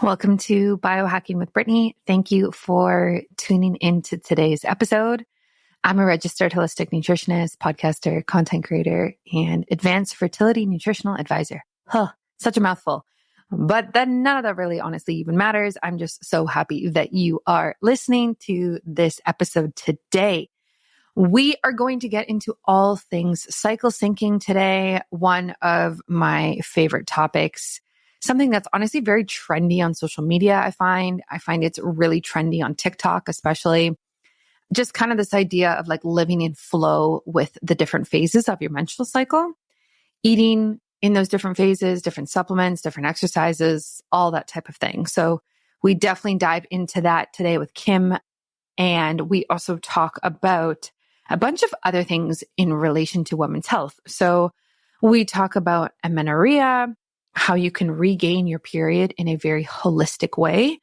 Welcome to Biohacking with Brittany. Thank you for tuning into today's episode. I'm a registered holistic nutritionist, podcaster, content creator, and advanced fertility nutritional advisor. Such a mouthful. But then none of that really honestly even matters. I'm just so happy that you are listening to this episode today. We are going to get into all things cycle syncing today. One of my favorite topics, something that's honestly very trendy on social media. I find it's really trendy on TikTok, especially just kind of this idea of like living in flow with the different phases of your menstrual cycle, eating in those different phases, different supplements, different exercises, all that type of thing. So we definitely dive into that today with Kim. And we also talk about a bunch of other things in relation to women's health. So we talk about amenorrhea, how you can regain your period in a very holistic way.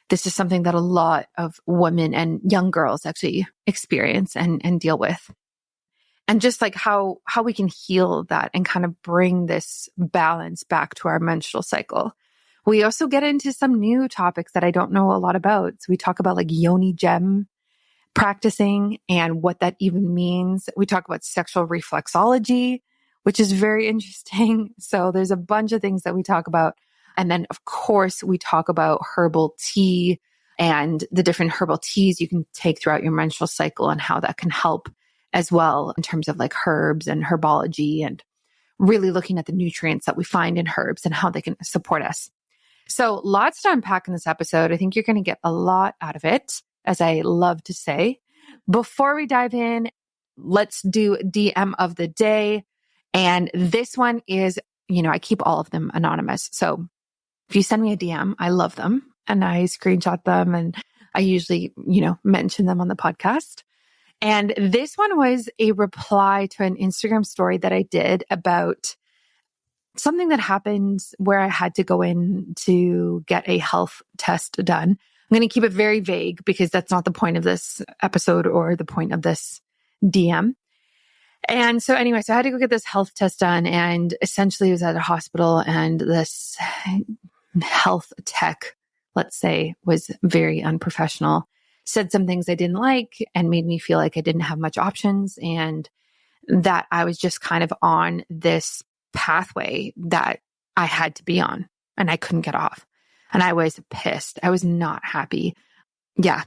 This is something that a lot of women and young girls actually experience and deal with. And just like how we can heal that and kind of bring this balance back to our menstrual cycle. We also get into some new topics that I don't know a lot about. So we talk about like Yoni gem practicing and what that even means. We talk about sexual reflexology, which is very interesting. So there's a bunch of things that we talk about. And then of course we talk about herbal tea and the different herbal teas you can take throughout your menstrual cycle and how that can help as well in terms of like herbs and herbology and really looking at the nutrients that we find in herbs and how they can support us. So lots to unpack in this episode. I think you're going to get a lot out of it, as I love to say. Before we dive in, let's do DM of the day. And this one is, I keep all of them anonymous. So if you send me a DM, I love them and I screenshot them and I usually, mention them on the podcast. And this one was a reply to an Instagram story that I did about something that happened where I had to go in to get a health test done. I'm going to keep it very vague because that's not the point of this episode or the point of this DM. And so anyway, so I had to go get this health test done, and essentially it was at a hospital, and this health tech, let's say, was very unprofessional, said some things I didn't like and made me feel like I didn't have much options and that I was just kind of on this pathway that I had to be on and I couldn't get off. And I was pissed. I was not happy. Yeah.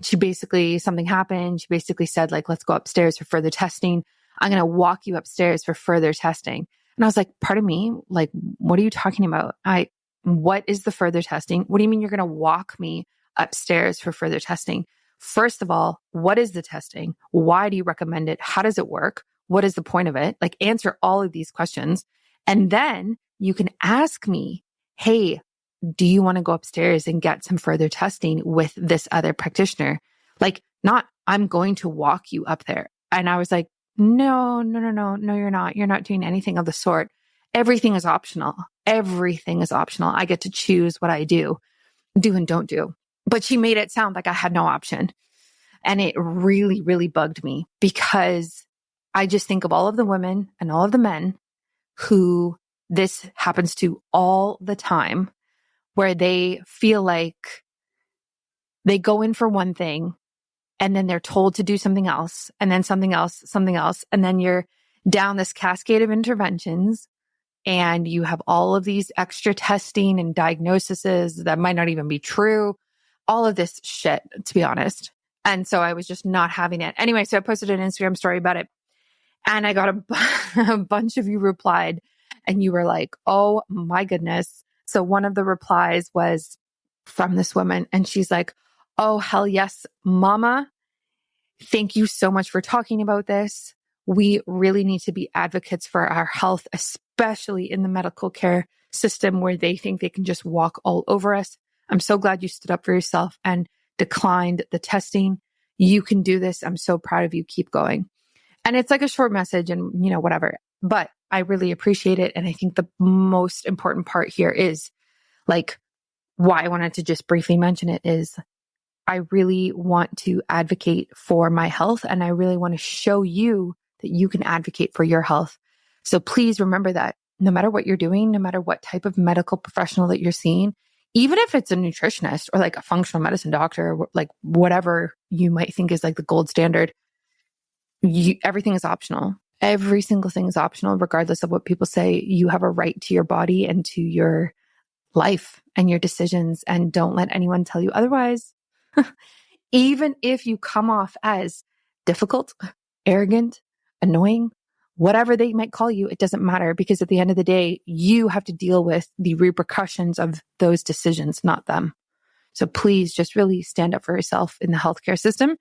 Something happened. She basically said, like, let's go upstairs for further testing. I'm going to walk you upstairs for further testing. And I was like, pardon me? Like, what are you talking about? What is the further testing? What do you mean you're going to walk me upstairs for further testing? First of all, what is the testing? Why do you recommend it? How does it work? What is the point of it? Like, answer all of these questions. And then you can ask me, hey, do you want to go upstairs and get some further testing with this other practitioner? Like, not, I'm going to walk you up there. And I was like, no, you're not. You're not doing anything of the sort. Everything is optional. Everything is optional. I get to choose what I do and don't do. But she made it sound like I had no option. And it really, really bugged me because I just think of all of the women and all of the men who this happens to all the time, where they feel like they go in for one thing and then they're told to do something else and then something else. And then you're down this cascade of interventions and you have all of these extra testing and diagnoses that might not even be true. All of this shit, to be honest. And so I was just not having it. Anyway, so I posted an Instagram story about it and I got a bunch of you replied and you were like, oh my goodness. So one of the replies was from this woman and she's like, oh, hell yes, mama. Thank you so much for talking about this. We really need to be advocates for our health, especially in the medical care system where they think they can just walk all over us. I'm so glad you stood up for yourself and declined the testing. You can do this. I'm so proud of you. Keep going. And it's like a short message and, whatever. But I really appreciate it. And I think the most important part here is like why I wanted to just briefly mention it is I really want to advocate for my health and I really want to show you that you can advocate for your health. So please remember that no matter what you're doing, no matter what type of medical professional that you're seeing, even if it's a nutritionist or like a functional medicine doctor, or like whatever you might think is like the gold standard, everything is optional. Every single thing is optional, regardless of what people say. You have a right to your body and to your life and your decisions, and don't let anyone tell you otherwise. Even if you come off as difficult, arrogant, annoying, whatever they might call you, it doesn't matter, because at the end of the day, you have to deal with the repercussions of those decisions, not them. So please just really stand up for yourself in the healthcare system.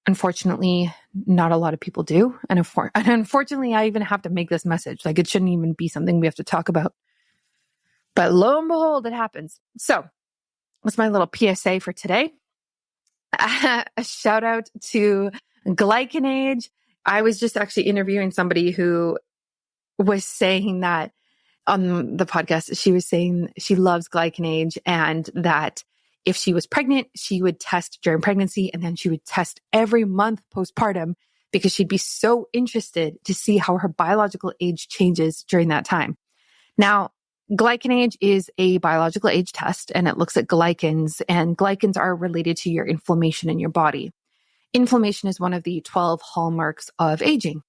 Unfortunately, not a lot of people do. And unfortunately, I even have to make this message. Like, it shouldn't even be something we have to talk about. But lo and behold, it happens. So that's my little PSA for today. A shout out to glycanage. I was just actually interviewing somebody who was saying that on the podcast, she was saying she loves glycanage, and that if she was pregnant, she would test during pregnancy, and then she would test every month postpartum, because she'd be so interested to see how her biological age changes during that time. Now, glycanage is a biological age test, and it looks at glycans, and glycans are related to your inflammation in your body. Inflammation is one of the 12 hallmarks of aging.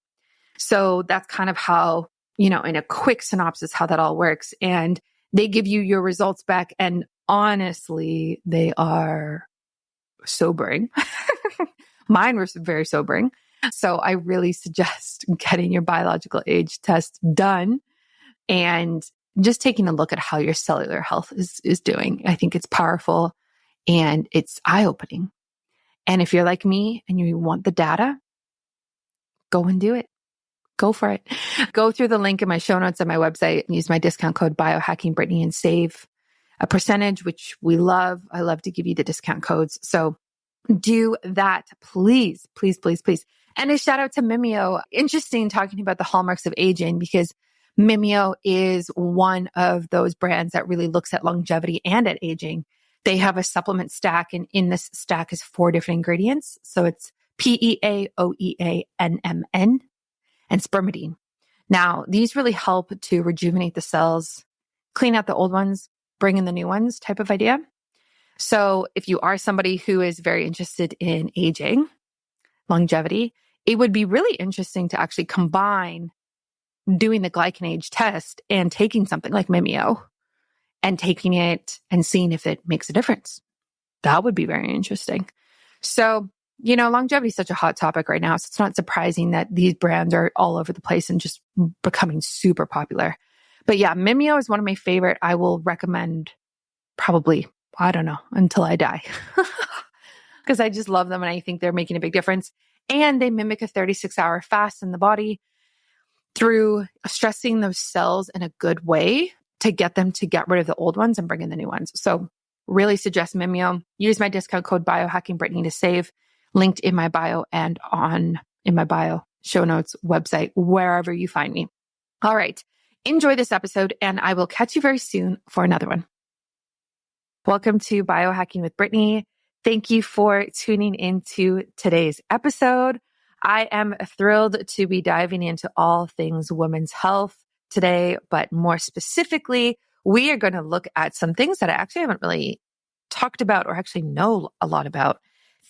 So that's kind of how, in a quick synopsis, how that all works. And they give you your results back, and honestly, they are sobering. Mine were very sobering. So I really suggest getting your biological age test done and just taking a look at how your cellular health is doing. I think it's powerful and it's eye-opening. And if you're like me and you want the data, go and do it. Go for it. Go through the link in my show notes on my website and use my discount code BIOHACKINGBRITTANY and save a percentage, which we love. I love to give you the discount codes. So do that, please, please, please, please. And a shout out to Mimeo. Interesting talking about the hallmarks of aging, because Mimeo is one of those brands that really looks at longevity and at aging. They have a supplement stack, and in this stack is 4 different ingredients. So it's PEA, OEA, NMN, and spermidine. Now, these really help to rejuvenate the cells, clean out the old ones, bring in the new ones type of idea. So if you are somebody who is very interested in aging, longevity, it would be really interesting to actually combine doing the glycanage test and taking something like Mimeo and taking it and seeing if it makes a difference. That would be very interesting. So, longevity is such a hot topic right now. So it's not surprising that these brands are all over the place and just becoming super popular. But yeah, Mimeo is one of my favorite. I will recommend probably, I don't know, until I die. Because I just love them and I think they're making a big difference. And they mimic a 36-hour fast in the body through stressing those cells in a good way to get them to get rid of the old ones and bring in the new ones. So really suggest Mimeo. Use my discount code BIOHACKINGBRITTANY to save. Linked in my bio and in my bio, show notes, website, wherever you find me. All right. Enjoy this episode, and I will catch you very soon for another one. Welcome to Biohacking with Brittany. Thank you for tuning into today's episode. I am thrilled to be diving into all things women's health today, but more specifically, we are going to look at some things that I actually haven't really talked about or actually know a lot about.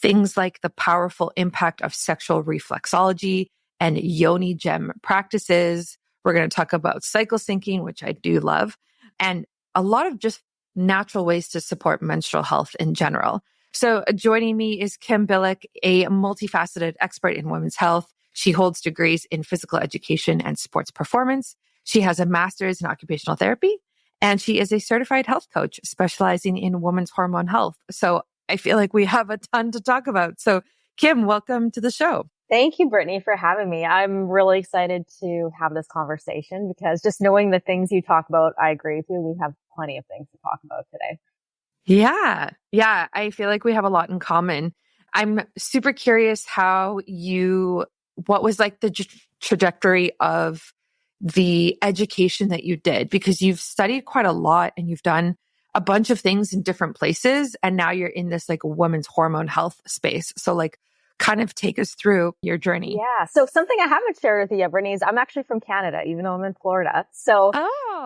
Things like the powerful impact of sexual reflexology and Yoni gem practices. We're going to talk about cycle syncing, which I do love, and a lot of just natural ways to support menstrual health in general. So joining me is Kim Bilyk, a multifaceted expert in women's health. She holds degrees in physical education and sports performance. She has a master's in occupational therapy, and she is a certified health coach specializing in women's hormone health. So I feel like we have a ton to talk about. So Kim, welcome to the show. Thank you, Brittany, for having me. I'm really excited to have this conversation because just knowing the things you talk about, I agree with you. We have plenty of things to talk about today. Yeah. I feel like we have a lot in common. I'm super curious what was like the trajectory of the education that you did, because you've studied quite a lot and you've done a bunch of things in different places. And now you're in this like women's hormone health space. So like kind of take us through your journey. Yeah. So something I haven't shared with you yet, Brittany, is I'm actually from Canada, even though I'm in Florida. So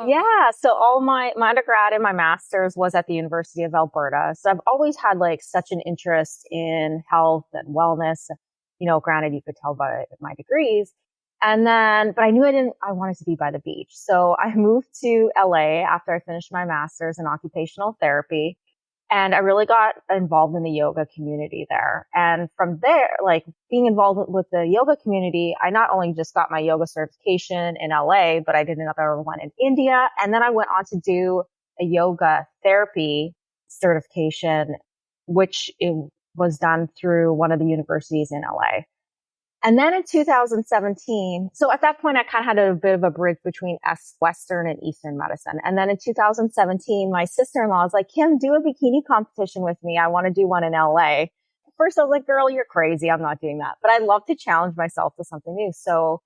yeah. So all my undergrad and my master's was at the University of Alberta. So I've always had like such an interest in health and wellness. Granted, you could tell by my degrees. And then, but I knew I wanted to be by the beach. So I moved to LA after I finished my master's in occupational therapy. And I really got involved in the yoga community there. And from there, like being involved with the yoga community, I not only just got my yoga certification in LA, but I did another one in India. And then I went on to do a yoga therapy certification, which it was done through one of the universities in LA. And then in 2017, so at that point, I kind of had a bit of a bridge between Western and Eastern medicine. And then in 2017, my sister-in-law was like, Kim, do a bikini competition with me. I want to do one in LA. At first, I was like, girl, you're crazy. I'm not doing that. But I love to challenge myself to something new. So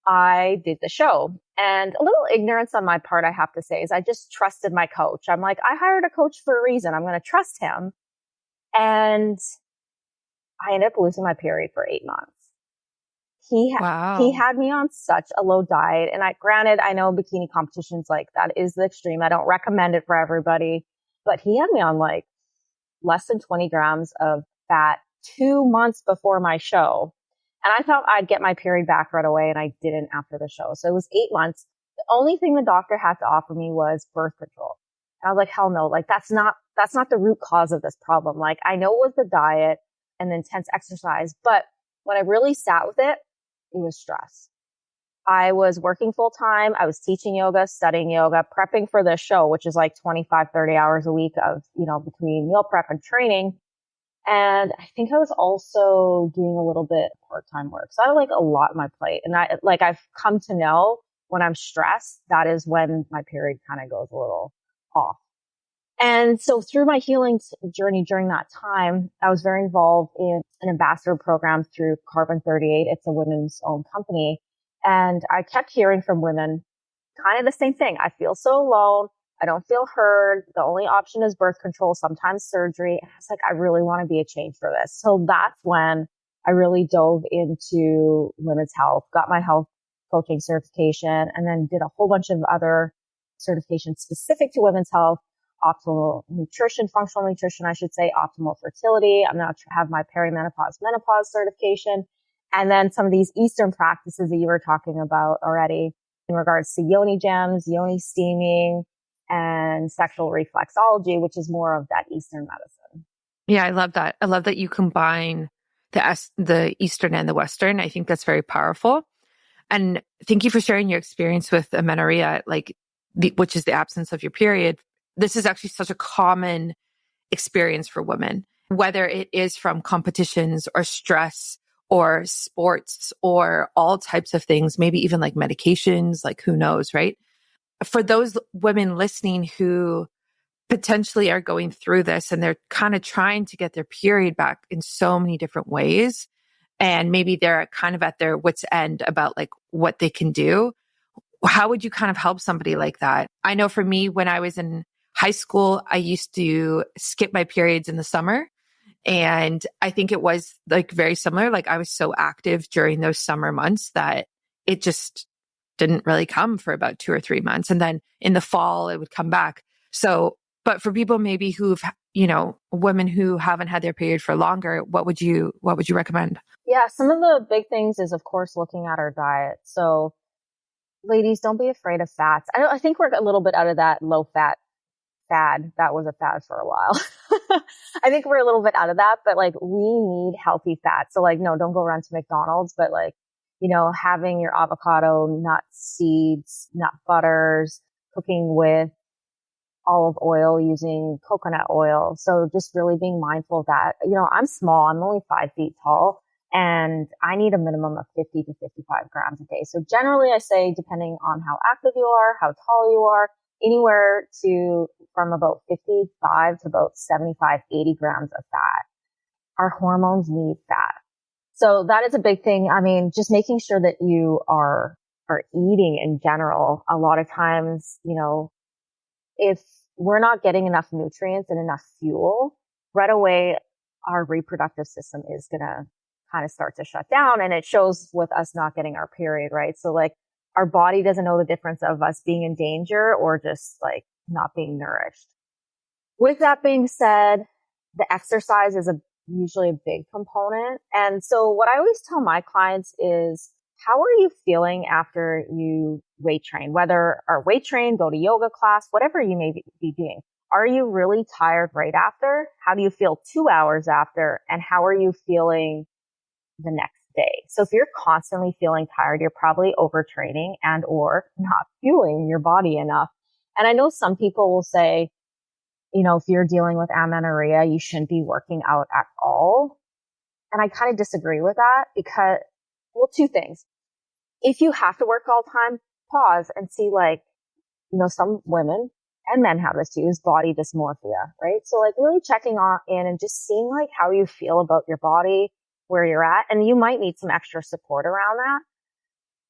I did the show. And a little ignorance on my part, I have to say, is I just trusted my coach. I'm like, I hired a coach for a reason. I'm going to trust him. And I ended up losing my period for 8 months. He had me on such a low diet. And granted, I know bikini competitions like that is the extreme. I don't recommend it for everybody, but he had me on like less than 20 grams of fat 2 months before my show. And I thought I'd get my period back right away. And I didn't after the show. So it was 8 months. The only thing the doctor had to offer me was birth control. And I was like, hell no, like that's not the root cause of this problem. Like I know it was the diet and the intense exercise, but when I really sat with it, it was stress. I was working full time. I was teaching yoga, studying yoga, prepping for the show, which is like 25, 30 hours a week of, between meal prep and training. And I think I was also doing a little bit part-time work. So I had like a lot on my plate. And I've come to know when I'm stressed, that is when my period kind of goes a little off. And so through my healing journey during that time, I was very involved in an ambassador program through Carbon 38. It's a women's owned company. And I kept hearing from women kind of the same thing. I feel so alone. I don't feel heard. The only option is birth control, sometimes surgery. And I was like, I really want to be a change for this. So that's when I really dove into women's health, got my health coaching certification, and then did a whole bunch of other certifications specific to women's health. Optimal nutrition, functional nutrition, I should say, optimal fertility. I'm now have my perimenopause, menopause certification. And then some of these Eastern practices that you were talking about already in regards to Yoni gems, Yoni steaming, and sexual reflexology, which is more of that Eastern medicine. Yeah, I love that. I love that you combine the Eastern and the Western. I think that's very powerful. And thank you for sharing your experience with amenorrhea, which is the absence of your period. This is actually such a common experience for women, whether it is from competitions or stress or sports or all types of things, maybe even like medications, like who knows, right? For those women listening who potentially are going through this and they're kind of trying to get their period back in so many different ways, and maybe they're kind of at their wits' end about like what they can do, how would you kind of help somebody like that? I know for me, when I was in high school, I used to skip my periods in the summer. And I think it was like very similar. Like I was so active during those summer months that it just didn't really come for about 2 or 3 months. And then in the fall, it would come back. So, but for people maybe who've, women who haven't had their period for longer, what would you recommend? Yeah. Some of the big things is, of course, looking at our diet. So ladies, don't be afraid of fats. I think we're a little bit out of that low fat fad. That was a fad for a while. I think we're a little bit out of that, but like we need healthy fats. So like, no, don't go around to McDonald's, but like, having your avocado, nuts, seeds, nut butters, cooking with olive oil, using coconut oil. So just really being mindful of that. I'm small. I'm only 5 feet tall and I need a minimum of 50 to 55 grams a day. So generally I say, depending on how active you are, how tall you are, anywhere from about 55 to about 75, 80 grams of fat. Our hormones need fat. So that is a big thing. I mean, just making sure that you are eating in general. A lot of times, if we're not getting enough nutrients and enough fuel, right away, our reproductive system is going to kind of start to shut down. And it shows with us not getting our period, right? So like our body doesn't know the difference of us being in danger or just like not being nourished. With that being said, the exercise is usually a big component. And so what I always tell my clients is, how are you feeling after you weight train? Whether or weight train, go to yoga class, whatever you may be doing. Are you really tired right after? How do you feel 2 hours after? And how are you feeling the next day? So if you're constantly feeling tired, you're probably overtraining and or not fueling your body enough. And I know some people will say, you know, if you're dealing with amenorrhea, you shouldn't be working out at all. And I kind of disagree with that because, well, two things. If you have to work all the time, pause and see, like, you know, some women and men have this too, is body dysmorphia, right? So like really checking in and just seeing like how you feel about your body, where you're at. And you might need some extra support around that.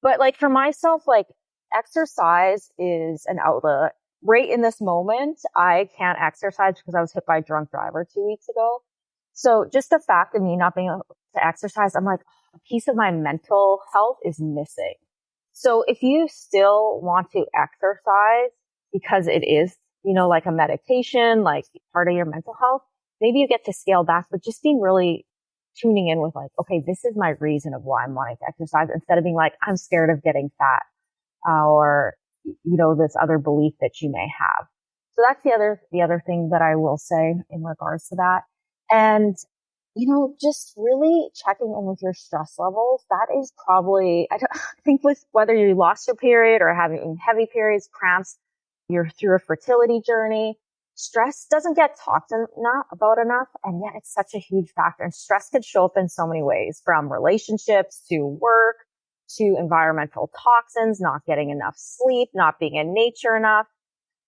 But like for myself, like exercise is an outlet. Right in this moment, I can't exercise because I was hit by a drunk driver 2 weeks ago. So just the fact of me not being able to exercise, I'm like, a piece of my mental health is missing. So if you still want to exercise because it is, you know, like a meditation, like part of your mental health, maybe you get to scale back, but just being really tuning in with like, okay, this is my reason of why I'm wanting to exercise, instead of being like, I'm scared of getting fat, or, you know, this other belief that you may have. So that's the other thing that I will say in regards to that. And, you know, just really checking in with your stress levels. That is probably, I think with whether you lost your period or having heavy periods, cramps, you're through a fertility journey, stress doesn't get talked about enough. And yet it's such a huge factor. And stress could show up in so many ways, from relationships to work, to environmental toxins, not getting enough sleep, not being in nature enough.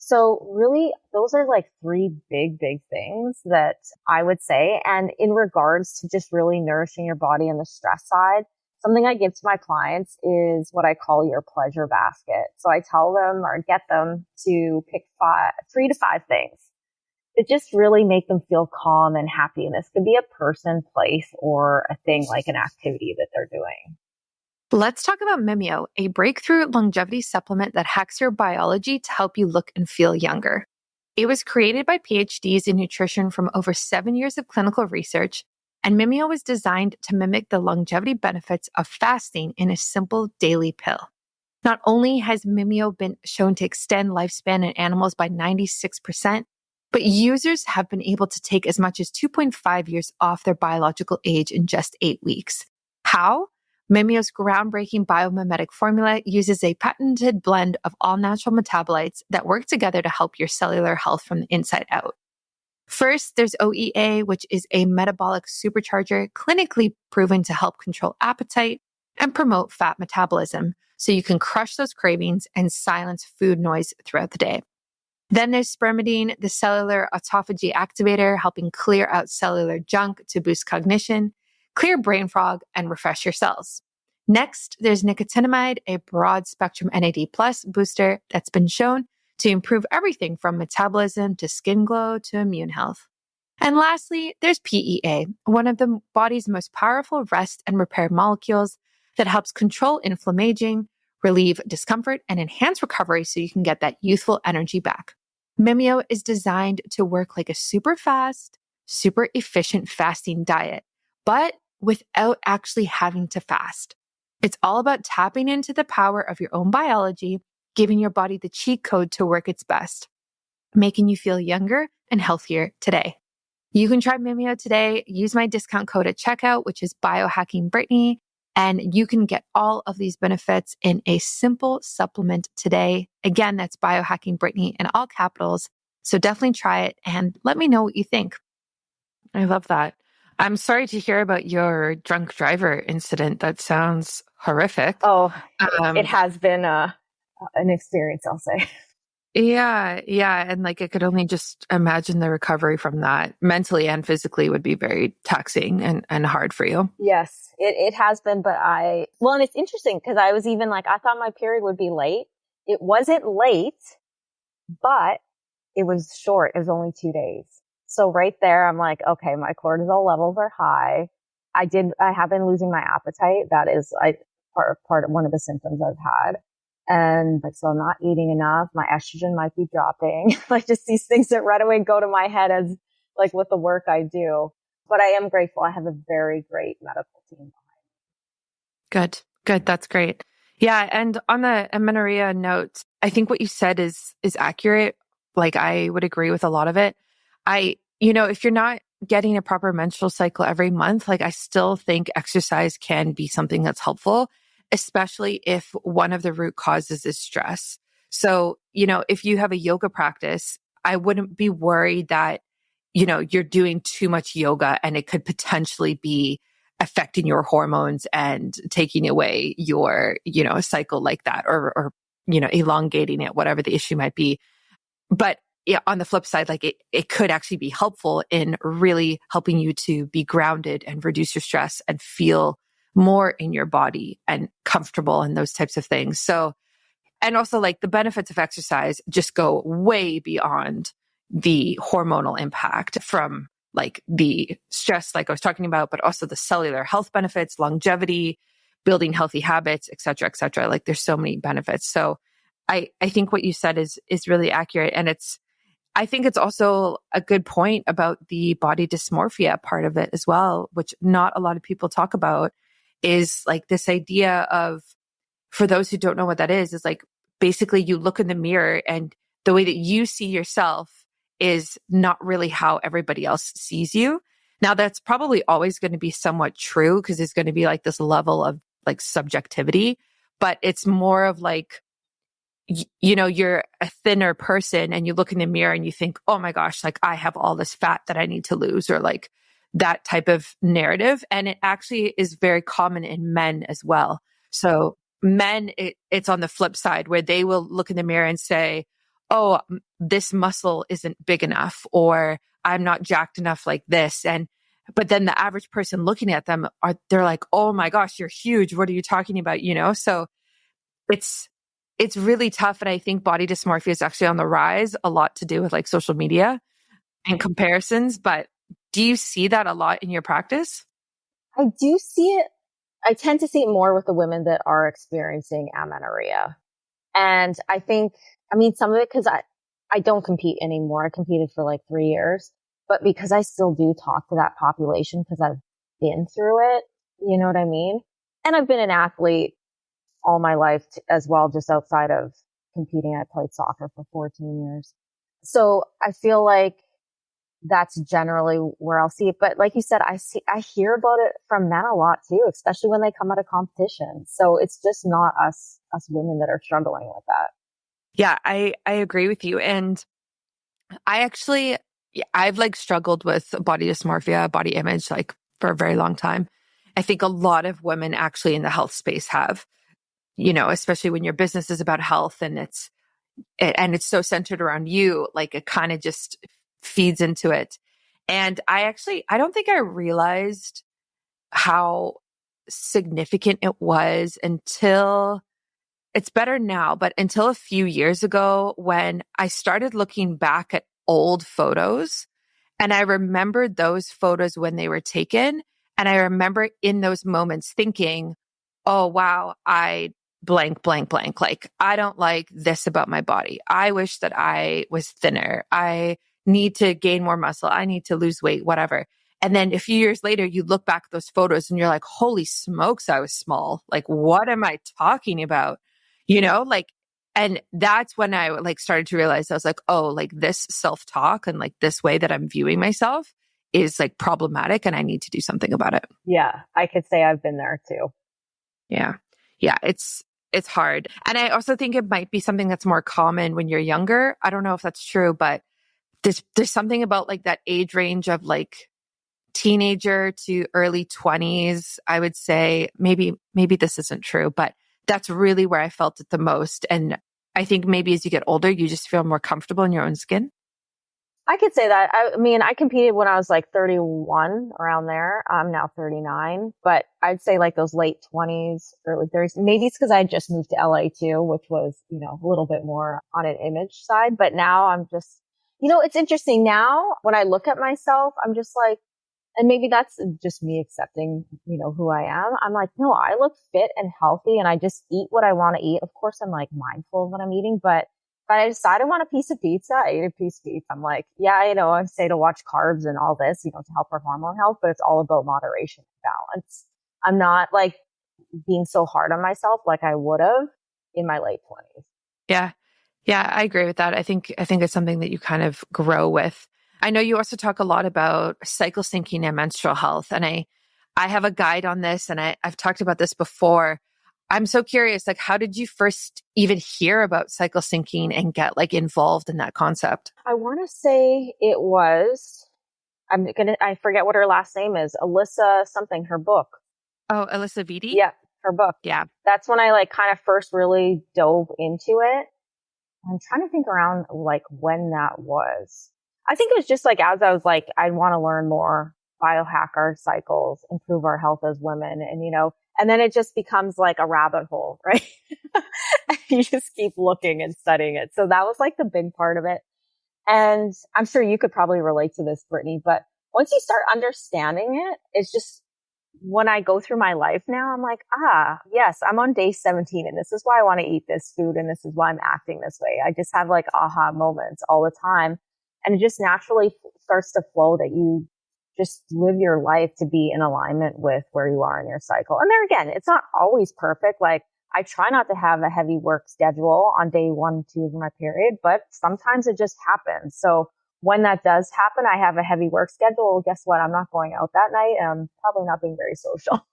So really, those are like three big things that I would say. And in regards to just really nourishing your body on the stress side, something I give to my clients is what I call your pleasure basket. So I tell them or get them to pick 3 to 5 things that just really make them feel calm and happy. And this could be a person, place, or a thing like an activity that they're doing. Let's talk about Mimeo, a breakthrough longevity supplement that hacks your biology to help you look and feel younger. It was created by PhDs in nutrition from over 7 years of clinical research, and Mimeo was designed to mimic the longevity benefits of fasting in a simple daily pill. Not only has Mimeo been shown to extend lifespan in animals by 96%, but users have been able to take as much as 2.5 years off their biological age in just 8 weeks. How? Mimeo's groundbreaking biomimetic formula uses a patented blend of all natural metabolites that work together to help your cellular health from the inside out. First, there's OEA, which is a metabolic supercharger clinically proven to help control appetite and promote fat metabolism, so you can crush those cravings and silence food noise throughout the day. Then there's spermidine, the cellular autophagy activator, helping clear out cellular junk to boost cognition, clear brain fog, and refresh your cells. Next, there's nicotinamide, a broad-spectrum NAD+ booster that's been shown to improve everything from metabolism to skin glow to immune health. And lastly, there's PEA, one of the body's most powerful rest and repair molecules that helps control inflammation, relieve discomfort, and enhance recovery so you can get that youthful energy back. Mimeo is designed to work like a super fast, super efficient fasting diet, but without actually having to fast. It's all about tapping into the power of your own biology, giving your body the cheat code to work its best, making you feel younger and healthier today. You can try Mimeo today. Use my discount code at checkout, which is BIOHACKINGBRITTANY, and you can get all of these benefits in a simple supplement today. Again, that's BIOHACKINGBRITTANY in all capitals. So definitely try it and let me know what you think. I love that. I'm sorry to hear about your drunk driver incident. That sounds horrific. Oh, it has been an experience, I'll say. Yeah. And like, I could only just imagine the recovery from that mentally and physically would be very taxing and hard for you. Yes, it has been. But and it's interesting because I was even like, I thought my period would be late. It wasn't late, but it was short. It was only 2 days. So right there, I'm like, okay, my cortisol levels are high. I have been losing my appetite. That is part of one of the symptoms I've had. And like, so I'm not eating enough. My estrogen might be dropping. Like just these things that right away go to my head as like with the work I do. But I am grateful. I have a very great medical team. Good. That's great. Yeah. And on the amenorrhea note, I think what you said is accurate. Like I would agree with a lot of it. If you're not getting a proper menstrual cycle every month, like I still think exercise can be something that's helpful, especially if one of the root causes is stress. So, if you have a yoga practice, I wouldn't be worried that, you're doing too much yoga and it could potentially be affecting your hormones and taking away your, cycle like that or elongating it, whatever the issue might be. But yeah, on the flip side, like it could actually be helpful in really helping you to be grounded and reduce your stress and feel more in your body and comfortable and those types of things. So, and also like the benefits of exercise just go way beyond the hormonal impact from like the stress, like I was talking about, but also the cellular health benefits, longevity, building healthy habits, et cetera, et cetera. Like there's so many benefits. So I think what you said is really accurate. And I think it's also a good point about the body dysmorphia part of it as well, which not a lot of people talk about, is like this idea of, for those who don't know what that is like basically you look in the mirror and the way that you see yourself is not really how everybody else sees you. Now that's probably always going to be somewhat true because there's going to be like this level of like subjectivity, but it's more of like, you're a thinner person and you look in the mirror and you think, oh my gosh, like I have all this fat that I need to lose, or like that type of narrative. And it actually is very common in men as well. So men, it's on the flip side where they will look in the mirror and say, oh, this muscle isn't big enough, or I'm not jacked enough like this. But then the average person looking at them they're like, oh my gosh, you're huge. What are you talking about? So it's really tough. And I think body dysmorphia is actually on the rise, a lot to do with like social media and comparisons. But do you see that a lot in your practice? I do see it. I tend to see it more with the women that are experiencing amenorrhea. And I think, some of it because I don't compete anymore. I competed for like 3 years, but because I still do talk to that population because I've been through it, you know what I mean? And I've been an athlete all my life as well, just outside of competing. I played soccer for 14 years. So I feel like that's generally where I'll see it. But like you said, I hear about it from men a lot too, especially when they come out of competition. So it's just not us women that are struggling with that. Yeah, I agree with you. And I've like struggled with body dysmorphia, body image, like for a very long time. I think a lot of women actually in the health space have, especially when your business is about health and it's so centered around you, like it kind of just feeds into it. And I don't think I realized how significant it was until, it's better now, but until a few years ago when I started looking back at old photos and I remembered those photos when they were taken. And I remember in those moments thinking, oh, wow, I blank, blank, blank. Like, I don't like this about my body. I wish that I was thinner. I need to gain more muscle. I need to lose weight, whatever. And then a few years later, you look back at those photos and you're like, holy smokes, I was small. Like, what am I talking about? And that's when I like started to realize I was like, oh, like this self-talk and like this way that I'm viewing myself is like problematic and I need to do something about it. Yeah, I could say I've been there too. Yeah. Yeah. It's hard. And I also think it might be something that's more common when you're younger. I don't know if that's true, but there's something about like that age range of like teenager to early 20s. I would say maybe this isn't true, but that's really where I felt it the most. And I think maybe as you get older, you just feel more comfortable in your own skin. I could say that. I competed when I was like 31, around there. I'm now 39, but I'd say like those late 20s, early 30s. Maybe it's because I just moved to LA too, which was, a little bit more on an image side. But now I'm just, it's interesting now when I look at myself, I'm just like, And maybe that's just me accepting, who I am. I'm like, no, I look fit and healthy and I just eat what I want to eat. Of course, I'm like mindful of what I'm eating, but if I decide I want a piece of pizza, I eat a piece of pizza. I'm like, yeah, I say to watch carbs and all this, to help our hormone health, but it's all about moderation and balance. I'm not like being so hard on myself like I would have in my late 20s. Yeah. Yeah, I agree with that. I think it's something that you kind of grow with. I know you also talk a lot about cycle syncing and menstrual health. And I have a guide on this and I've talked about this before. I'm so curious, like, how did you first even hear about cycle syncing and get like involved in that concept? I want to say it was, I forget what her last name is. Alyssa something, her book. Oh, Alyssa Vitti? Yeah, her book. Yeah. That's when I like kind of first really dove into it. I'm trying to think around like when that was. I think it was just like, as I was like, I want to learn more, biohack our cycles, improve our health as women. And, and then it just becomes like a rabbit hole, right? You just keep looking and studying it. So that was like the big part of it. And I'm sure you could probably relate to this, Brittany, but once you start understanding it, it's just, when I go through my life now, I'm like, yes, I'm on day 17 and this is why I want to eat this food and this is why I'm acting this way. I just have like aha moments all the time. And it just naturally starts to flow that you just live your life to be in alignment with where you are in your cycle. And there again, it's not always perfect. Like I try not to have a heavy work schedule on day 1, 2 of my period, but sometimes it just happens. So when that does happen, I have a heavy work schedule. Well, guess what? I'm not going out that night. I'm probably not being very social.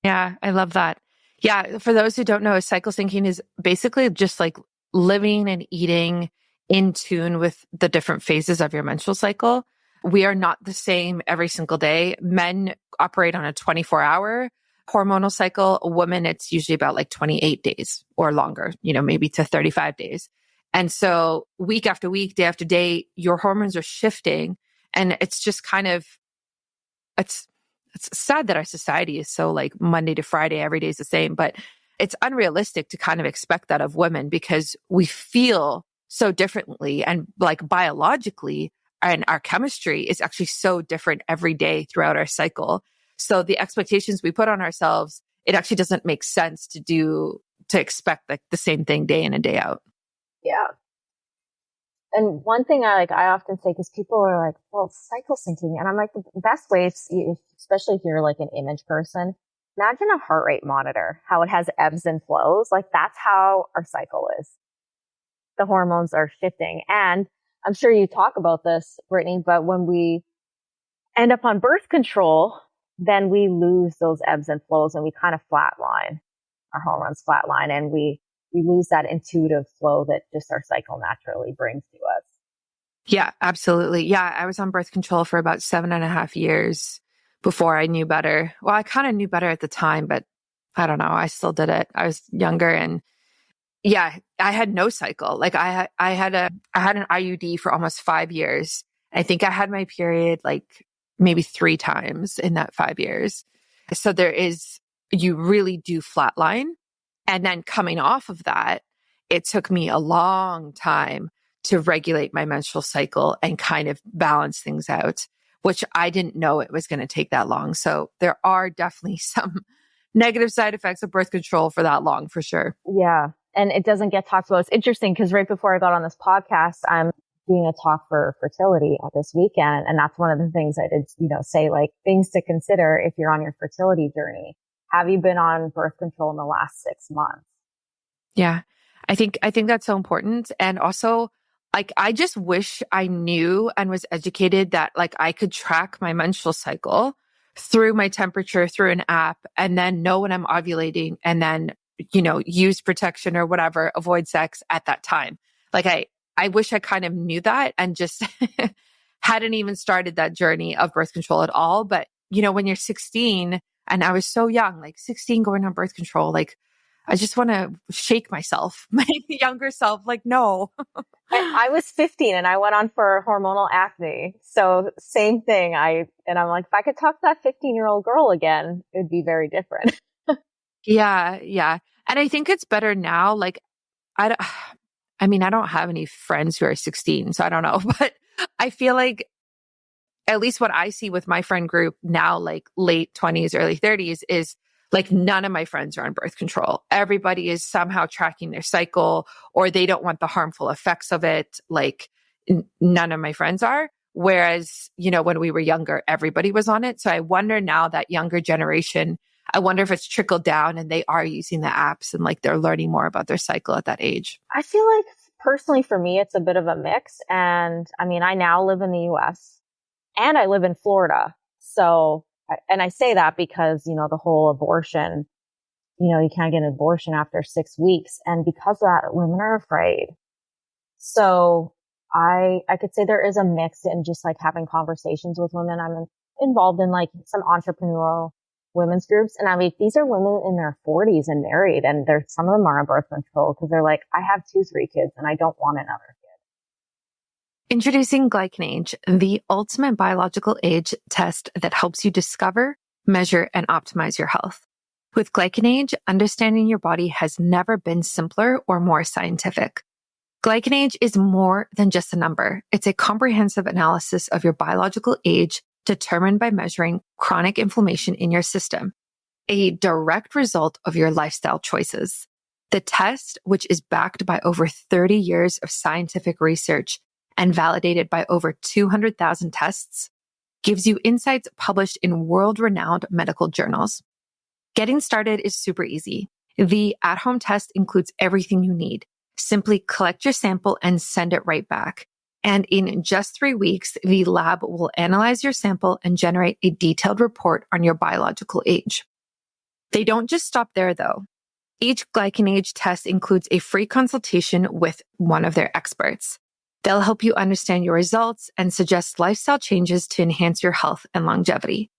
Yeah, I love that. Yeah, for those who don't know, cycle syncing is basically just like living and eating in tune with the different phases of your menstrual cycle. We are not the same every single day. Men operate on a 24-hour hormonal cycle. Women, it's usually about like 28 days or longer, maybe to 35 days. And so week after week, day after day, your hormones are shifting. And it's just kind of, it's sad that our society is so like Monday to Friday, every day is the same, but it's unrealistic to kind of expect that of women because we feel so differently and like biologically and our chemistry is actually so different every day throughout our cycle. So the expectations we put on ourselves, it actually doesn't make sense to expect like the same thing day in and day out. Yeah. And one thing I often say, because people are like, well, cycle syncing. And I'm like, the best way, especially if you're like an image person, imagine a heart rate monitor, how it has ebbs and flows. Like that's how our cycle is. The hormones are shifting. And I'm sure you talk about this, Brittany, but when we end up on birth control, then we lose those ebbs and flows and we kind of flatline. Our hormones flatline and we lose that intuitive flow that just our cycle naturally brings to us. Yeah, absolutely. Yeah, I was on birth control for about 7.5 years before I knew better. Well, I kind of knew better at the time, but I don't know. I still did it. I was younger and yeah, I had no cycle. Like I had an IUD for almost 5 years. I think I had my period like maybe 3 times in that 5 years. So you really do flatline. And then coming off of that, it took me a long time to regulate my menstrual cycle and kind of balance things out, which I didn't know it was going to take that long. So there are definitely some negative side effects of birth control for that long, for sure. Yeah. And it doesn't get talked about. It's interesting because right before I got on this podcast, I'm doing a talk for fertility this weekend. And that's one of the things I did, say like things to consider if you're on your fertility journey. Have you been on birth control in the last 6 months? Yeah, I think that's so important. And also, like, I just wish I knew and was educated that like I could track my menstrual cycle through my temperature, through an app, and then know when I'm ovulating and then, use protection or whatever, avoid sex at that time. Like I wish I kind of knew that and just hadn't even started that journey of birth control at all. But, when you're 16 and I was so young, like 16 going on birth control, like I just want to shake myself, my younger self, like, no. I was 15 and I went on for hormonal acne. So same thing. I'm like, if I could talk to that 15-year-old girl again, it'd be very different. Yeah. Yeah. And I think it's better now. Like, I don't have any friends who are 16, so I don't know, but I feel like at least what I see with my friend group now, like late 20s, early 30s, is like none of my friends are on birth control. Everybody is somehow tracking their cycle, or they don't want the harmful effects of it. Like none of my friends are. Whereas, when we were younger, everybody was on it. So I wonder now, that younger generation, I wonder if it's trickled down and they are using the apps and like they're learning more about their cycle at that age. I feel like personally for me, it's a bit of a mix. And I mean, I now live in the US and I live in Florida. So, and I say that because, the whole abortion, you can't get an abortion after 6 weeks. And because of that, women are afraid. So I could say there is a mix in just like having conversations with women. I'm involved in like some entrepreneurial women's groups. And I mean, these are women in their 40s and married, and some of them are on birth control because they're like, I have 2-3 kids and I don't want another kid. Introducing GlycanAge, the ultimate biological age test that helps you discover, measure, and optimize your health. With GlycanAge, understanding your body has never been simpler or more scientific. GlycanAge is more than just a number. It's a comprehensive analysis of your biological age determined by measuring chronic inflammation in your system, a direct result of your lifestyle choices. The test, which is backed by over 30 years of scientific research and validated by over 200,000 tests, gives you insights published in world-renowned medical journals. Getting started is super easy. The at-home test includes everything you need. Simply collect your sample and send it right back. And in just 3 weeks, the lab will analyze your sample and generate a detailed report on your biological age. They don't just stop there, though. Each GlycanAge test includes a free consultation with one of their experts. They'll help you understand your results and suggest lifestyle changes to enhance your health and longevity.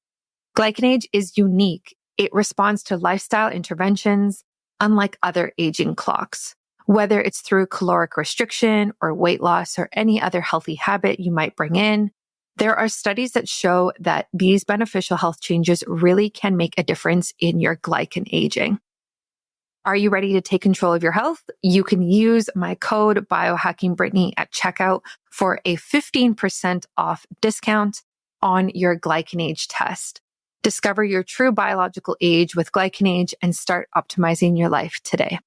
GlycanAge is unique. It responds to lifestyle interventions, unlike other aging clocks. Whether it's through caloric restriction or weight loss or any other healthy habit you might bring in, there are studies that show that these beneficial health changes really can make a difference in your glycan aging. Are you ready to take control of your health? You can use my code BIOHACKINGBRITTANY at checkout for a 15% off discount on your GlycanAge test. Discover your true biological age with GlycanAge and start optimizing your life today.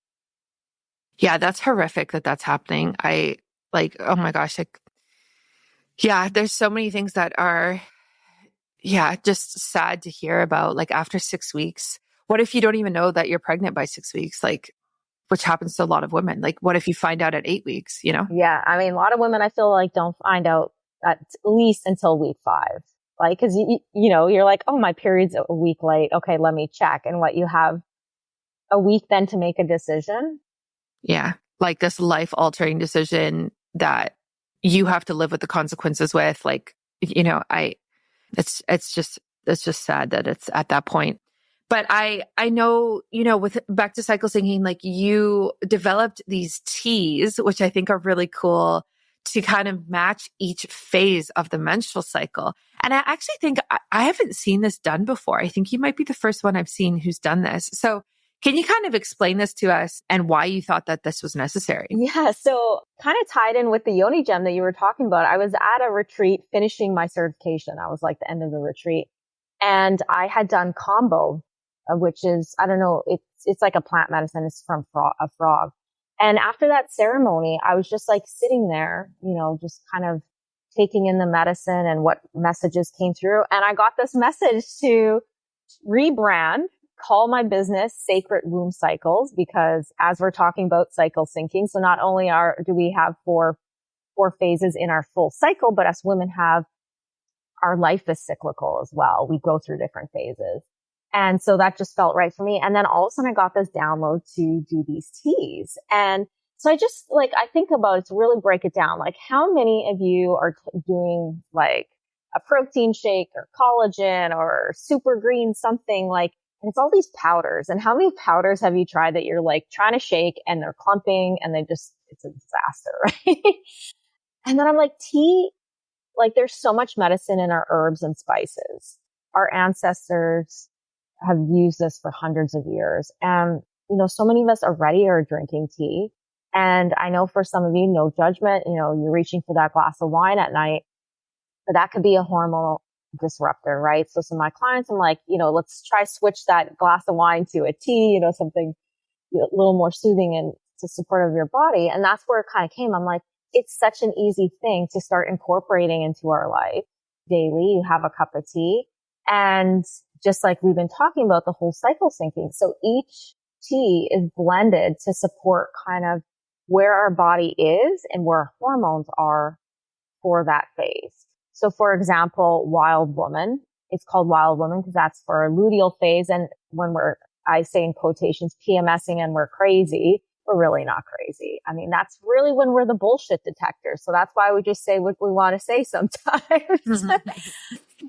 Yeah, that's horrific that that's happening. Oh my gosh. There's so many things that are, just sad to hear about. Like after 6 weeks, what if you don't even know that you're pregnant by 6 weeks? Like, which happens to a lot of women. Like, what if you find out at 8 weeks, Yeah. I mean, a lot of women I feel like don't find out at least until week 5. Like, cause you're like, oh, my period's a week late. Okay, let me check. And what, you have a week then to make a decision? Yeah. Like this life altering decision that you have to live with the consequences with. Like, it's just sad that it's at that point. But I know, with back to cycle syncing, like you developed these teas, which I think are really cool to kind of match each phase of the menstrual cycle. And I actually think I haven't seen this done before. I think you might be the first one I've seen who's done this. So can you kind of explain this to us and why you thought that this was necessary? Yeah. So kind of tied in with the Yoni gem that you were talking about. I was at a retreat finishing my certification. That was like the end of the retreat. And I had done combo, which is, I don't know, it's like a plant medicine. It's from a frog. And after that ceremony, I was just like sitting there, just kind of taking in the medicine and what messages came through. And I got this message to rebrand, call my business Sacred Womb Cycles, because as we're talking about cycle syncing, so not only do we have four phases in our full cycle, but us women have, our life is cyclical as well. We go through different phases. And so that just felt right for me. And then all of a sudden I got this download to do these teas. And so I just I think about it to really break it down. Like, how many of you are doing like a protein shake or collagen or super green something like, and it's all these powders. And how many powders have you tried that you're like trying to shake and they're clumping and it's a disaster, right? And then I'm like, tea, like there's so much medicine in our herbs and spices. Our ancestors have used this for hundreds of years. And, so many of us already are drinking tea. And I know for some of you, no judgment, you're reaching for that glass of wine at night. But that could be a hormonal disruptor, right? So some of my clients, I'm like, let's try switch that glass of wine to a tea, something a little more soothing and to support of your body. And that's where it kind of came. I'm like, it's such an easy thing to start incorporating into our life daily. You have a cup of tea, and just like we've been talking about, the whole cycle syncing. So each tea is blended to support kind of where our body is and where our hormones are for that phase. So for example, Wild Woman, it's called Wild Woman because that's for our luteal phase. And when I say in quotations, PMSing and we're crazy, we're really not crazy. I mean, that's really when we're the bullshit detector. So that's why we just say what we want to say sometimes.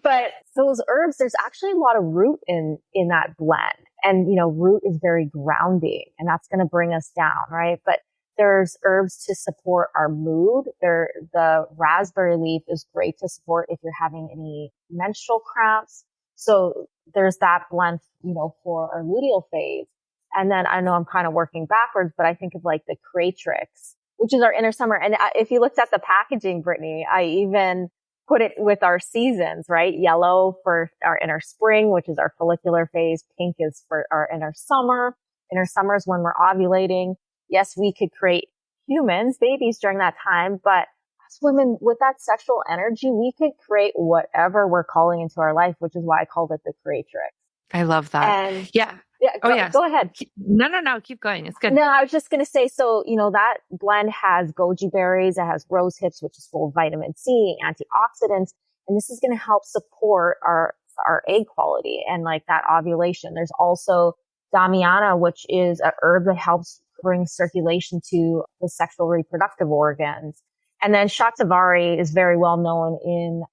But those herbs, there's actually a lot of root in that blend. And, root is very grounding, and that's going to bring us down, right? But there's herbs to support our mood. The raspberry leaf is great to support if you're having any menstrual cramps. So there's that blend, for our luteal phase. And then I know I'm kind of working backwards, but I think of like the Creatrix, which is our inner summer. And if you looked at the packaging, Brittany, I even put it with our seasons, right? Yellow for our inner spring, which is our follicular phase. Pink is for our inner summer. Inner summer is when we're ovulating. Yes, we could create humans, babies during that time, but as women with that sexual energy, we could create whatever we're calling into our life, which is why I called it the Creatrix. I love that. And yeah. Go ahead. No. Keep going. It's good. No, I was just going to say, so, that blend has goji berries. It has rose hips, which is full of vitamin C, antioxidants. And this is going to help support our egg quality and like that ovulation. There's also Damiana, which is a herb that helps bring circulation to the sexual reproductive organs. And then Shatavari is very well known in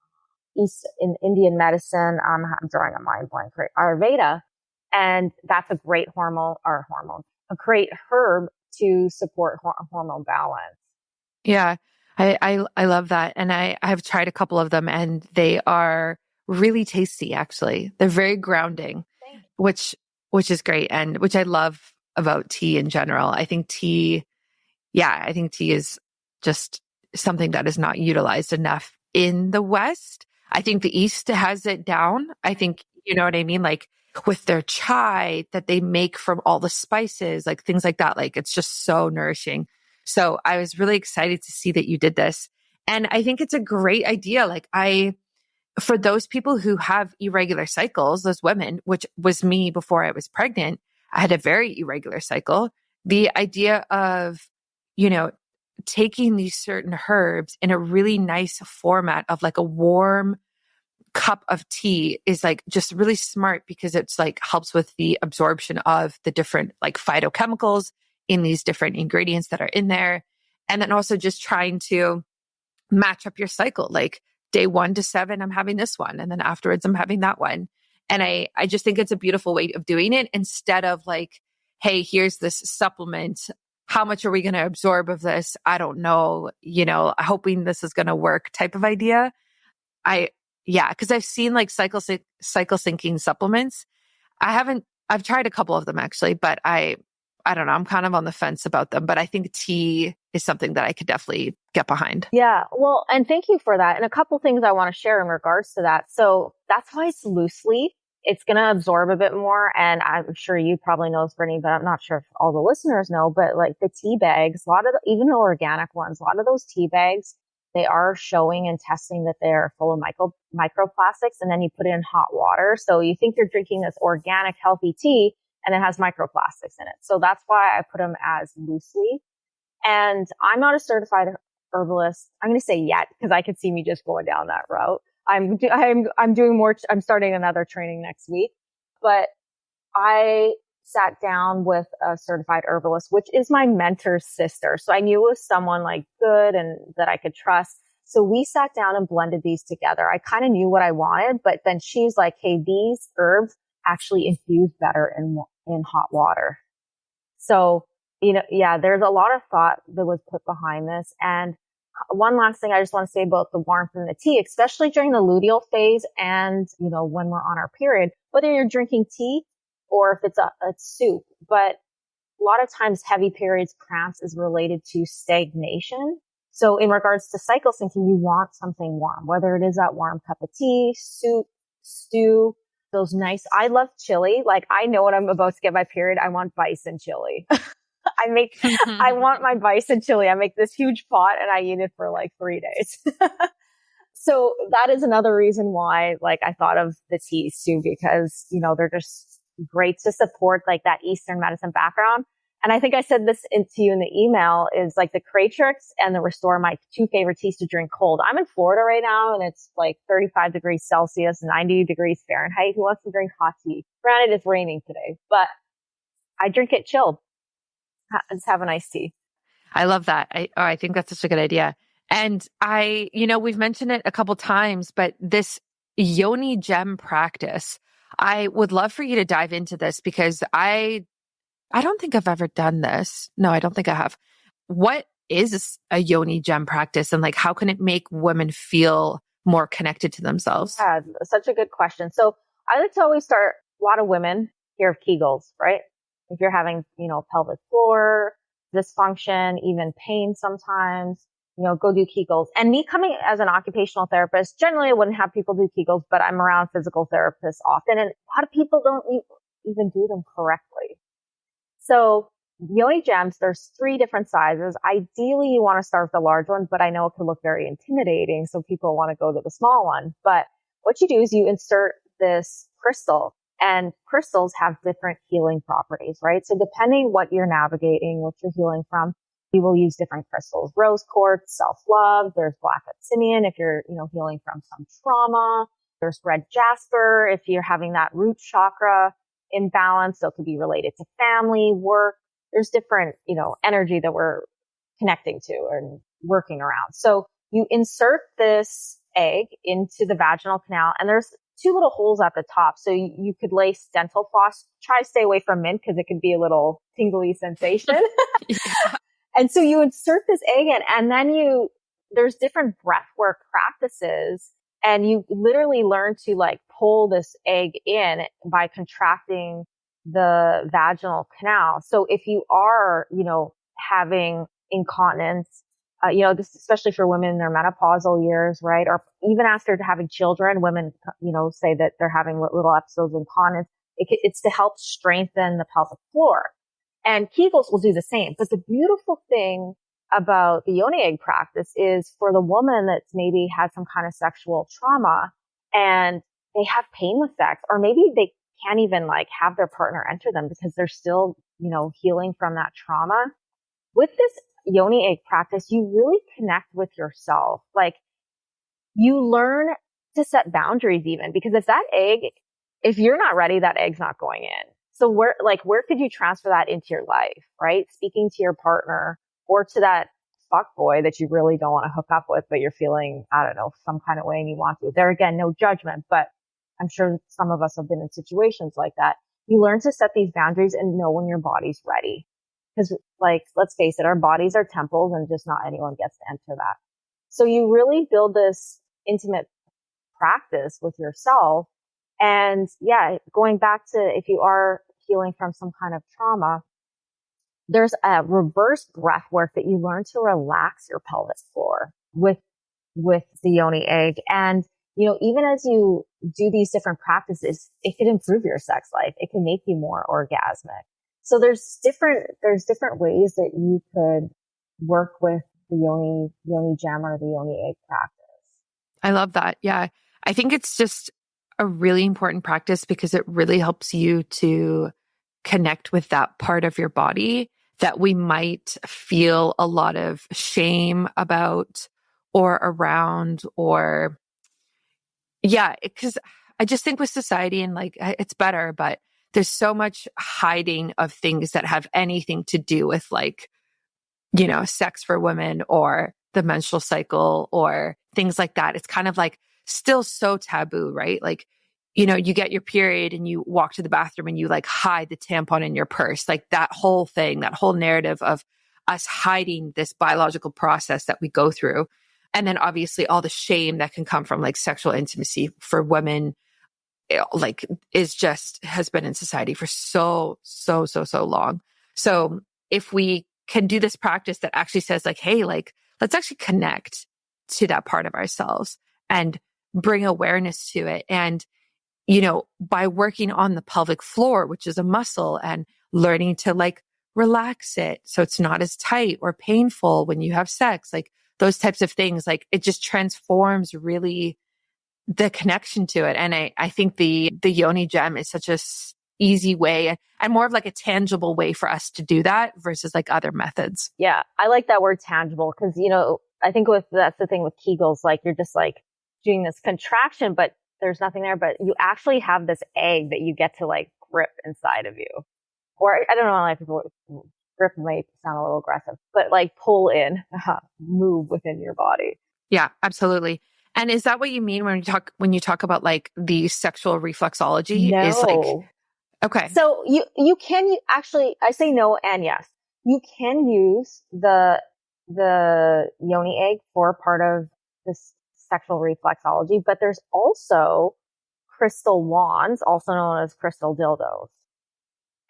Indian medicine. I'm drawing a mind blank, right? Ayurveda. And that's a great a great herb to support hormone balance. Yeah. I love that. And I have tried a couple of them, and they are really tasty, actually. They're very grounding, which is great, and which I love about tea in general. I think tea is just something that is not utilized enough in the West. I think the East has it down. I think, you know what I mean? Like with their chai that they make from all the spices, like things like that. Like it's just so nourishing. So I was really excited to see that you did this. And I think it's a great idea. Like for those people who have irregular cycles, those women, which was me before I was pregnant, I had a very irregular cycle. The idea of, taking these certain herbs in a really nice format of like a warm cup of tea is like just really smart, because it's like helps with the absorption of the different like phytochemicals in these different ingredients that are in there. And then also just trying to match up your cycle. Like day 1 to 7, I'm having this one. And then afterwards I'm having that one. And I just think it's a beautiful way of doing it, instead of like, hey, here's this supplement. How much are we going to absorb of this? I don't know, hoping this is going to work type of idea. Because I've seen like cycle syncing supplements. I've tried a couple of them actually, but I don't know. I'm kind of on the fence about them, but I think tea is something that I could definitely get behind. Yeah. Well, and thank you for that. And a couple things I want to share in regards to that. So that's why it's loose leaf. It's going to absorb a bit more. And I'm sure you probably know this, Brittany, but I'm not sure if all the listeners know, but like the tea bags, even the organic ones, a lot of those tea bags, they are showing and testing that they're full of microplastics, and then you put it in hot water. So you think you're drinking this organic, healthy tea, and it has microplastics in it. So that's why I put them as loose leaf. And I'm not a certified herbalist. I'm going to say yet, because I could see me just going down that route. I'm doing more. I'm starting another training next week, but I sat down with a certified herbalist, which is my mentor's sister. So I knew it was someone like good and that I could trust. So we sat down and blended these together. I kind of knew what I wanted, but then she's like, hey, these herbs actually infuse better in hot water. So, there's a lot of thought that was put behind this. And one last thing I just want to say about the warmth in the tea, especially during the luteal phase and, when we're on our period, whether you're drinking tea or if it's a soup. But a lot of times heavy periods cramps is related to stagnation. So in regards to cycle syncing, you want something warm, whether it is that warm cup of tea, soup, stew, those nice, I love chili. Like I know when I'm about to get my period, I want bison chili. I want my bison chili. I make this huge pot and I eat it for like 3 days. So that is another reason why, like, I thought of the teas too, because, you know, they're just great to support like that Eastern medicine background. And I think I said this to you in the email is like the Creatrix and the Restore, my 2 favorite teas to drink cold. I'm in Florida right now and it's like 35 degrees Celsius, 90 degrees Fahrenheit. Who wants to drink hot tea? Granted, it's raining today, but I drink it chilled. Just have a nice tea. I love that. I think that's such a good idea. And we've mentioned it a couple times, but this Yoni gem practice, I would love for you to dive into this because I don't think I've ever done this. No, I don't think I have. What is a Yoni gem practice and like how can it make women feel more connected to themselves? Yeah, such a good question. So I like to always start, a lot of women hear of Kegels, right? If you're having, pelvic floor dysfunction, even pain sometimes, go do Kegels. And me coming as an occupational therapist, generally I wouldn't have people do Kegels, but I'm around physical therapists often. And a lot of people don't even do them correctly. So Yoni gems, there's 3 different sizes. Ideally, you want to start with the large one, but I know it can look very intimidating. So people want to go to the small one. But what you do is you insert this crystal. And crystals have different healing properties, right? So depending what you're navigating, what you're healing from, you will use different crystals. Rose quartz, self-love. There's black obsidian if you're, healing from some trauma. There's red jasper if you're having that root chakra imbalance. So it could be related to family, work. There's different, energy that we're connecting to and working around. So you insert this egg into the vaginal canal and there's 2 little holes at the top. So you could lace dental floss. Try to stay away from mint because it can be a little tingly sensation. Yeah. And so you insert this egg in and then there's different breath work practices and you literally learn to like pull this egg in by contracting the vaginal canal. So if you are, having incontinence, this especially for women in their menopausal years, right? Or even after having children, women, say that they're having little episodes of incontinence. It's to help strengthen the pelvic floor. And Kegels will do the same. But the beautiful thing about the Yoni egg practice is for the woman that's maybe had some kind of sexual trauma and they have pain with sex, or maybe they can't even like have their partner enter them because they're still, healing from that trauma. With this Yoni egg practice, you really connect with yourself. Like you learn to set boundaries even because if you're not ready, that egg's not going in. So where could you transfer that into your life, right? Speaking to your partner or to that fuckboy that you really don't want to hook up with, but you're feeling, I don't know, some kind of way and you want to. There again, no judgment, but I'm sure some of us have been in situations like that. You learn to set these boundaries and know when your body's ready. Because let's face it, our bodies are temples and just not anyone gets to enter that. So you really build this intimate practice with yourself. And yeah, going back to if you are healing from some kind of trauma, there's a reverse breath work that you learn to relax your pelvic floor with the Yoni egg. And, even as you do these different practices, it can improve your sex life. It can make you more orgasmic. So there's different ways that you could work with the Yoni gem or the Yoni egg practice. I love that. Yeah. I think it's just a really important practice because it really helps you to connect with that part of your body that we might feel a lot of shame about or around or because I just think with society and it's better, but there's so much hiding of things that have anything to do with sex for women or the menstrual cycle or things like that. It's kind of still so taboo, right? You get your period and you walk to the bathroom and you hide the tampon in your purse. That whole thing, that whole narrative of us hiding this biological process that we go through. And then obviously all the shame that can come from sexual intimacy for women, has been in society for so long. So if we can do this practice that actually says hey, let's actually connect to that part of ourselves and bring awareness to it. And, by working on the pelvic floor, which is a muscle, and learning to like relax it so it's not as tight or painful when you have sex, like those types of things, like it just transforms really the connection to it. And I think the Yoni gem is such a easy way and more of like a tangible way for us to do that versus like other methods. Yeah. I like that word tangible because, I think that's the thing with Kegels, like you're just like doing this contraction, but there's nothing there, but you actually have this egg that you get to like grip inside of you. Or I don't know, like people, grip might sound a little aggressive, but like pull in, move within your body. Yeah, absolutely. And is that what you mean when you talk about like the sexual reflexology? No. Is like, okay. So you can actually, I say no and yes. You can use the Yoni egg for part of this sexual reflexology, but there's also crystal wands, also known as crystal dildos.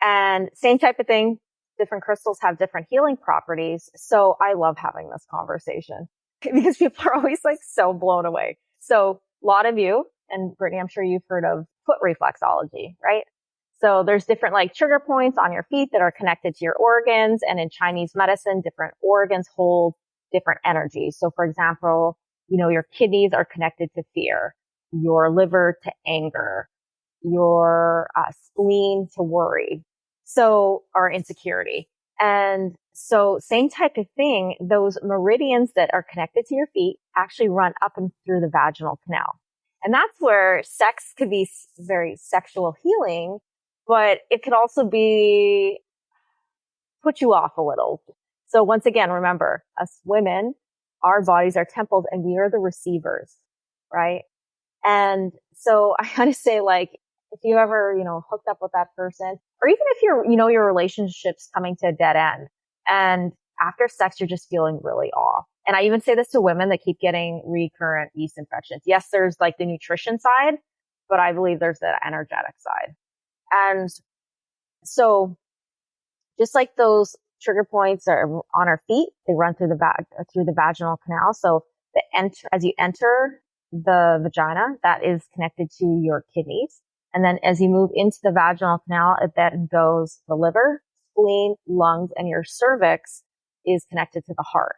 And same type of thing. Different crystals have different healing properties. So I love having this conversation because people are always like so blown away. So a lot of you, and Brittany, I'm sure you've heard of foot reflexology, right? So there's different like trigger points on your feet that are connected to your organs. And in Chinese medicine, different organs hold different energies. So for example, your kidneys are connected to fear, your liver to anger, your spleen to worry. So, or insecurity. And so same type of thing, those meridians that are connected to your feet actually run up and through the vaginal canal. And that's where sex could be very sexual healing, but it could also be put you off a little. So once again, remember, us women, our bodies are temples and we are the receivers, right? And so I kind of say like, if you ever, hooked up with that person, or even if your relationship's coming to a dead end and after sex, you're just feeling really off. And I even say this to women that keep getting recurrent yeast infections. Yes, there's like the nutrition side, but I believe there's the energetic side. And so just like those trigger points are on our feet, they run through the vaginal canal. So as you enter the vagina, that is connected to your kidneys. And then as you move into the vaginal canal, it then goes the liver, spleen, lungs, and your cervix is connected to the heart.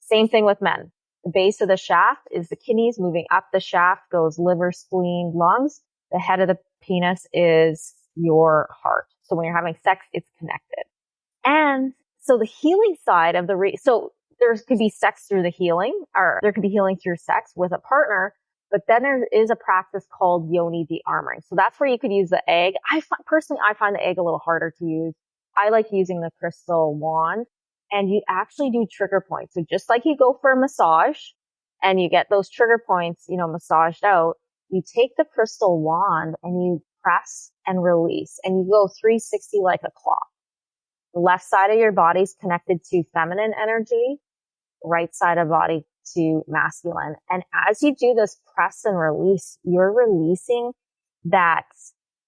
Same thing with men. The base of the shaft is the kidneys. Moving up the shaft goes liver, spleen, lungs. The head of the penis is your heart. So when you're having sex, it's connected. And so the healing side of so there could be sex through the healing, or there could be healing through sex with a partner. But then there is a practice called Yoni de-armoring. So that's where you could use the egg. I find the egg a little harder to use. I like using the crystal wand, and you actually do trigger points. So just like you go for a massage and you get those trigger points, massaged out, you take the crystal wand and you press and release, and you go 360 like a clock. The left side of your body is connected to feminine energy, right side of body to masculine. And as you do this press and release, you're releasing that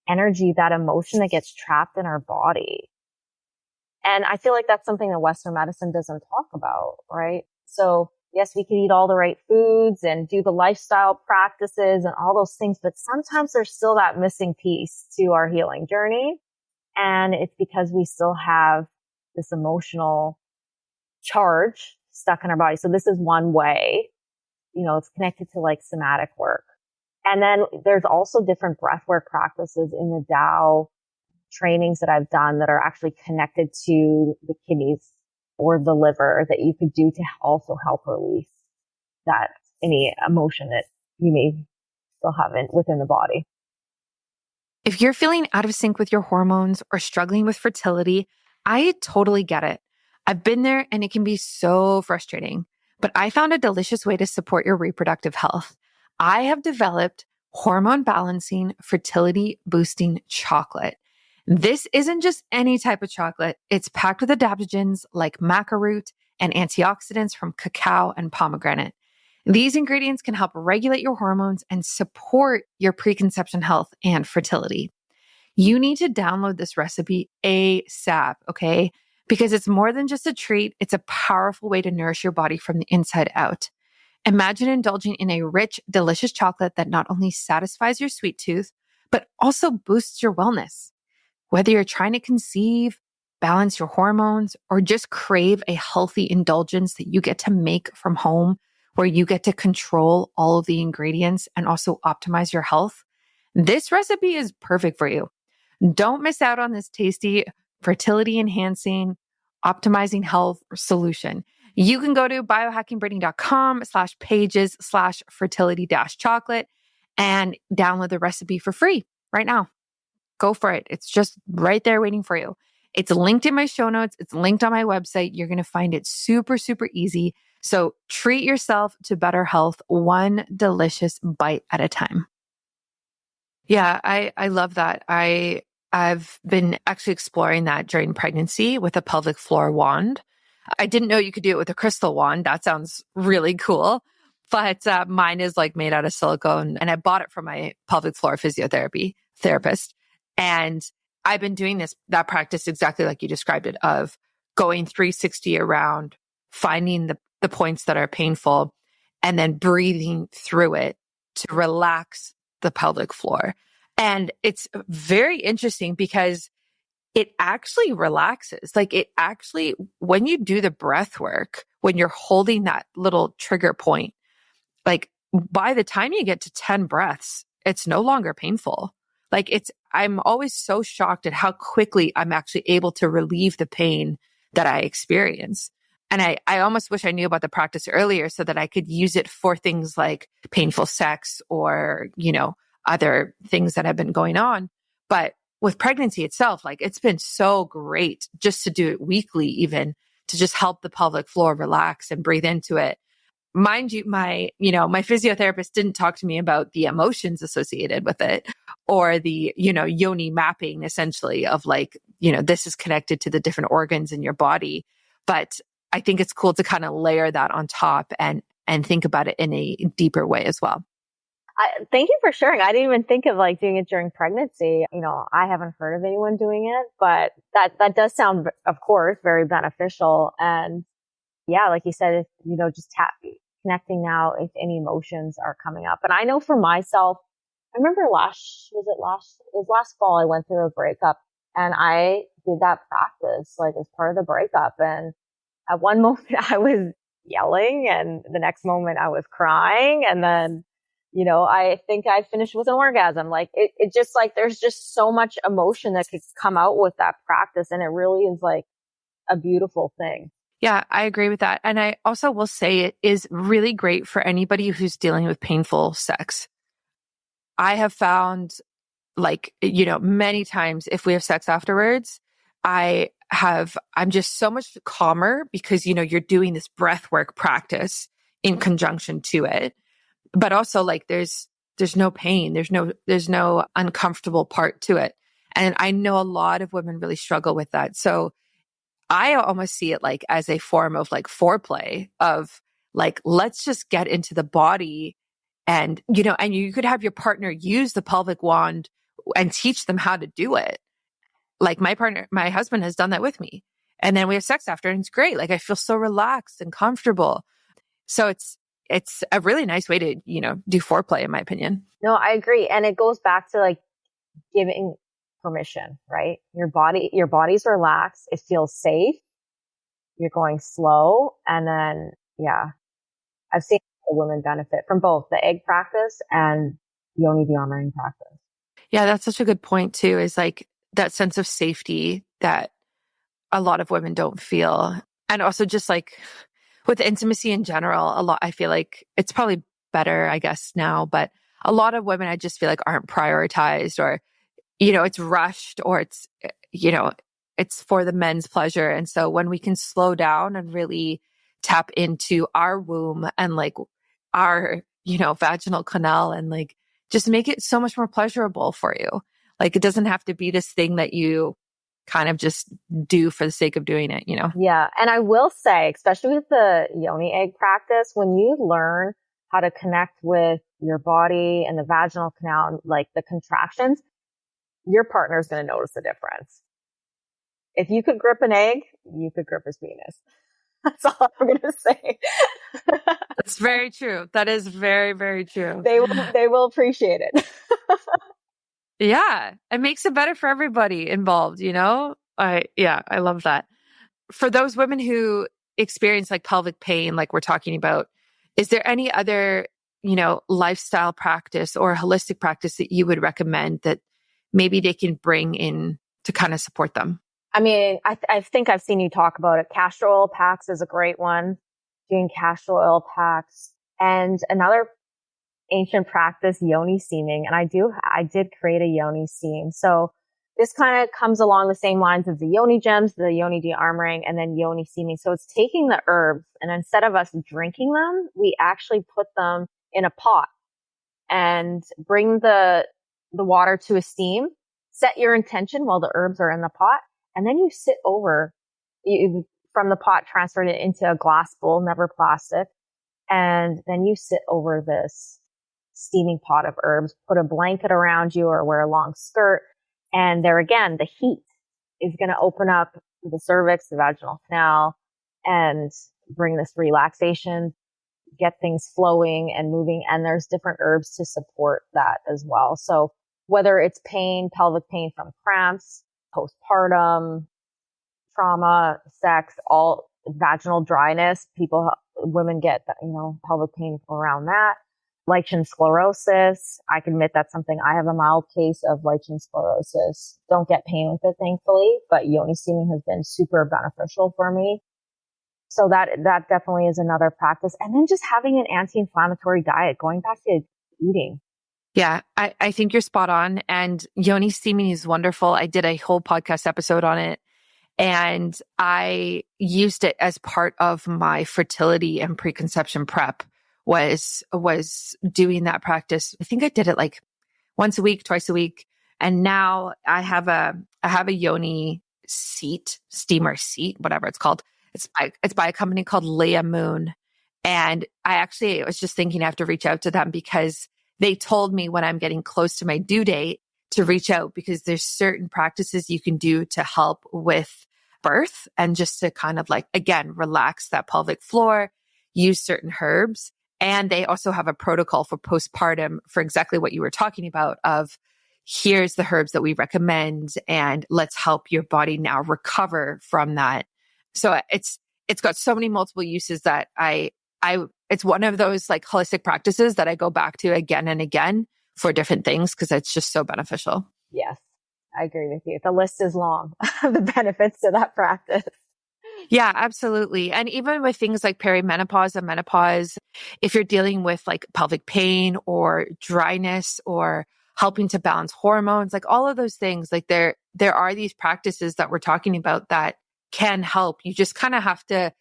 energy, that emotion that gets trapped in our body. And I feel like that's something that Western medicine doesn't talk about, right? So yes, we can eat all the right foods and do the lifestyle practices and all those things, but sometimes there's still that missing piece to our healing journey. And it's because we still have this emotional charge stuck in our body. So this is one way, it's connected to like somatic work. And then there's also different breathwork practices in the Tao trainings that I've done that are actually connected to the kidneys or the liver that you could do to also help release that any emotion that you may still have within the body. If you're feeling out of sync with your hormones or struggling with fertility, I totally get it. I've been there and it can be so frustrating, but I found a delicious way to support your reproductive health. I have developed hormone balancing, fertility boosting chocolate. This isn't just any type of chocolate. It's packed with adaptogens like maca root and antioxidants from cacao and pomegranate. These ingredients can help regulate your hormones and support your preconception health and fertility. You need to download this recipe ASAP, okay? because it's more than just a treat. It's a powerful way to nourish your body from the inside out. Imagine indulging in a rich, delicious chocolate that not only satisfies your sweet tooth, but also boosts your wellness. Whether you're trying to conceive, balance your hormones, or just crave a healthy indulgence that you get to make from home, where you get to control all of the ingredients and also optimize your health, this recipe is perfect for you. Don't miss out on this tasty, fertility enhancing, optimizing health solution. You can go to biohackingbrittany.com/pages/fertility-chocolate and download the recipe for free right now. Go for it. It's just right there waiting for you. It's linked in my show notes. It's linked on my website. You're going to find it super, super easy. So treat yourself to better health, one delicious bite at a time. Yeah, I love that. I've been actually exploring that during pregnancy with a pelvic floor wand. I didn't know you could do it with a crystal wand. That sounds really cool. But mine is like made out of silicone, and I bought it from my pelvic floor physiotherapy therapist. And I've been doing that practice exactly like you described it, of going 360 around, finding the points that are painful, and then breathing through it to relax the pelvic floor. And it's very interesting because it actually relaxes. Like it actually, when you do the breath work, when you're holding that little trigger point, like by the time you get to 10 breaths, it's no longer painful. I'm always so shocked at how quickly I'm actually able to relieve the pain that I experience. And I almost wish I knew about the practice earlier so that I could use it for things like painful sex or, other things that have been going on. But with pregnancy itself, like it's been so great just to do it weekly, even to just help the pelvic floor relax and breathe into it. Mind you, my physiotherapist didn't talk to me about the emotions associated with it or the, Yoni mapping essentially of like, this is connected to the different organs in your body. But I think it's cool to kind of layer that on top and think about it in a deeper way as well. Thank you for sharing. I didn't even think of like doing it during pregnancy. I haven't heard of anyone doing it, but that does sound, of course, very beneficial. And yeah, like you said, just connecting now if any emotions are coming up. And I know for myself, I remember last fall, I went through a breakup and I did that practice like as part of the breakup. And at one moment I was yelling and the next moment I was crying. And then, I think I finished with an orgasm. Like it just like, there's just so much emotion that could come out with that practice. And it really is like a beautiful thing. Yeah, I agree with that. And I also will say it is really great for anybody who's dealing with painful sex. I have found many times if we have sex afterwards, I'm just so much calmer because, you're doing this breath work practice in conjunction to it. But also like there's no pain. There's no uncomfortable part to it. And I know a lot of women really struggle with that. So I almost see it like as a form of like foreplay of like, let's just get into the body and, and you could have your partner use the pelvic wand and teach them how to do it. Like my husband has done that with me. And then we have sex after and it's great. Like I feel so relaxed and comfortable. So it's a really nice way to, do foreplay in my opinion. No, I agree. And it goes back to like giving permission, right? Your body's relaxed. It feels safe. You're going slow. And then, yeah, I've seen women benefit from both the egg practice and Yoni dearmoring practice. Yeah, that's such a good point too, is like that sense of safety that a lot of women don't feel. And also just like with intimacy in general, I feel like it's probably better, I guess now, but a lot of women I just feel like aren't prioritized or, it's rushed or it's, it's for the men's pleasure. And so when we can slow down and really tap into our womb and like our, vaginal canal and like just make it so much more pleasurable for you. Like it doesn't have to be this thing that you kind of just do for the sake of doing it, Yeah. And I will say, especially with the Yoni egg practice, when you learn how to connect with your body and the vaginal canal, like the contractions, your partner is going to notice the difference. if you could grip an egg, you could grip his penis. That's all I'm going to say. That's very true. That is very, very true. They will appreciate it. Yeah. It makes it better for everybody involved, you know? I love that. For those women who experience like pelvic pain, like we're talking about, is there any other, lifestyle practice or holistic practice that you would recommend that maybe they can bring in to kind of support them? I mean, I think I've seen you talk about it. Castor oil packs is a great one. Doing castor oil packs, and another ancient practice, Yoni steaming. And I did create a Yoni steam. So this kind of comes along the same lines as the Yoni gems, the Yoni de-armoring, and then Yoni steaming. So it's taking the herbs, and instead of us drinking them, we actually put them in a pot and bring the water to a steam. Set your intention while the herbs are in the pot, and then you sit over. From the pot, transferred it into a glass bowl, never plastic. And then you sit over this steaming pot of herbs, put a blanket around you or wear a long skirt. And there again, the heat is going to open up the cervix, the vaginal canal, and bring this relaxation, get things flowing and moving. And there's different herbs to support that as well. So whether it's pain, pelvic pain from cramps, postpartum, trauma, sex, all vaginal dryness, women get, pelvic pain around that. Lichen sclerosis. I can admit that's something. I have a mild case of lichen sclerosis. Don't get pain with it, thankfully, but Yoni steaming has been super beneficial for me. So that definitely is another practice. And then just having an anti-inflammatory diet, going back to eating. Yeah, I think you're spot on. And Yoni steaming is wonderful. I did a whole podcast episode on it. And I used it as part of my fertility and preconception prep was doing that practice. I think I did it like once a week, twice a week. And now I have a Yoni steamer seat, whatever it's called. It's by a company called Leiamoon. And I was just thinking I have to reach out to them because they told me when I'm getting close to my due date to reach out because there's certain practices you can do to help with birth and just to kind of like, again, relax that pelvic floor, use certain herbs. And they also have a protocol for postpartum for exactly what you were talking about of here's the herbs that we recommend and let's help your body now recover from that. So it's got so many multiple uses that it's one of those like holistic practices that I go back to again and again for different things because it's just so beneficial. Yes, I agree with you. The list is long of the benefits to that practice. Yeah, absolutely. And even with things like perimenopause and menopause, if you're dealing with like pelvic pain or dryness or helping to balance hormones, like all of those things, like there are these practices that we're talking about that can help. You just kind of have to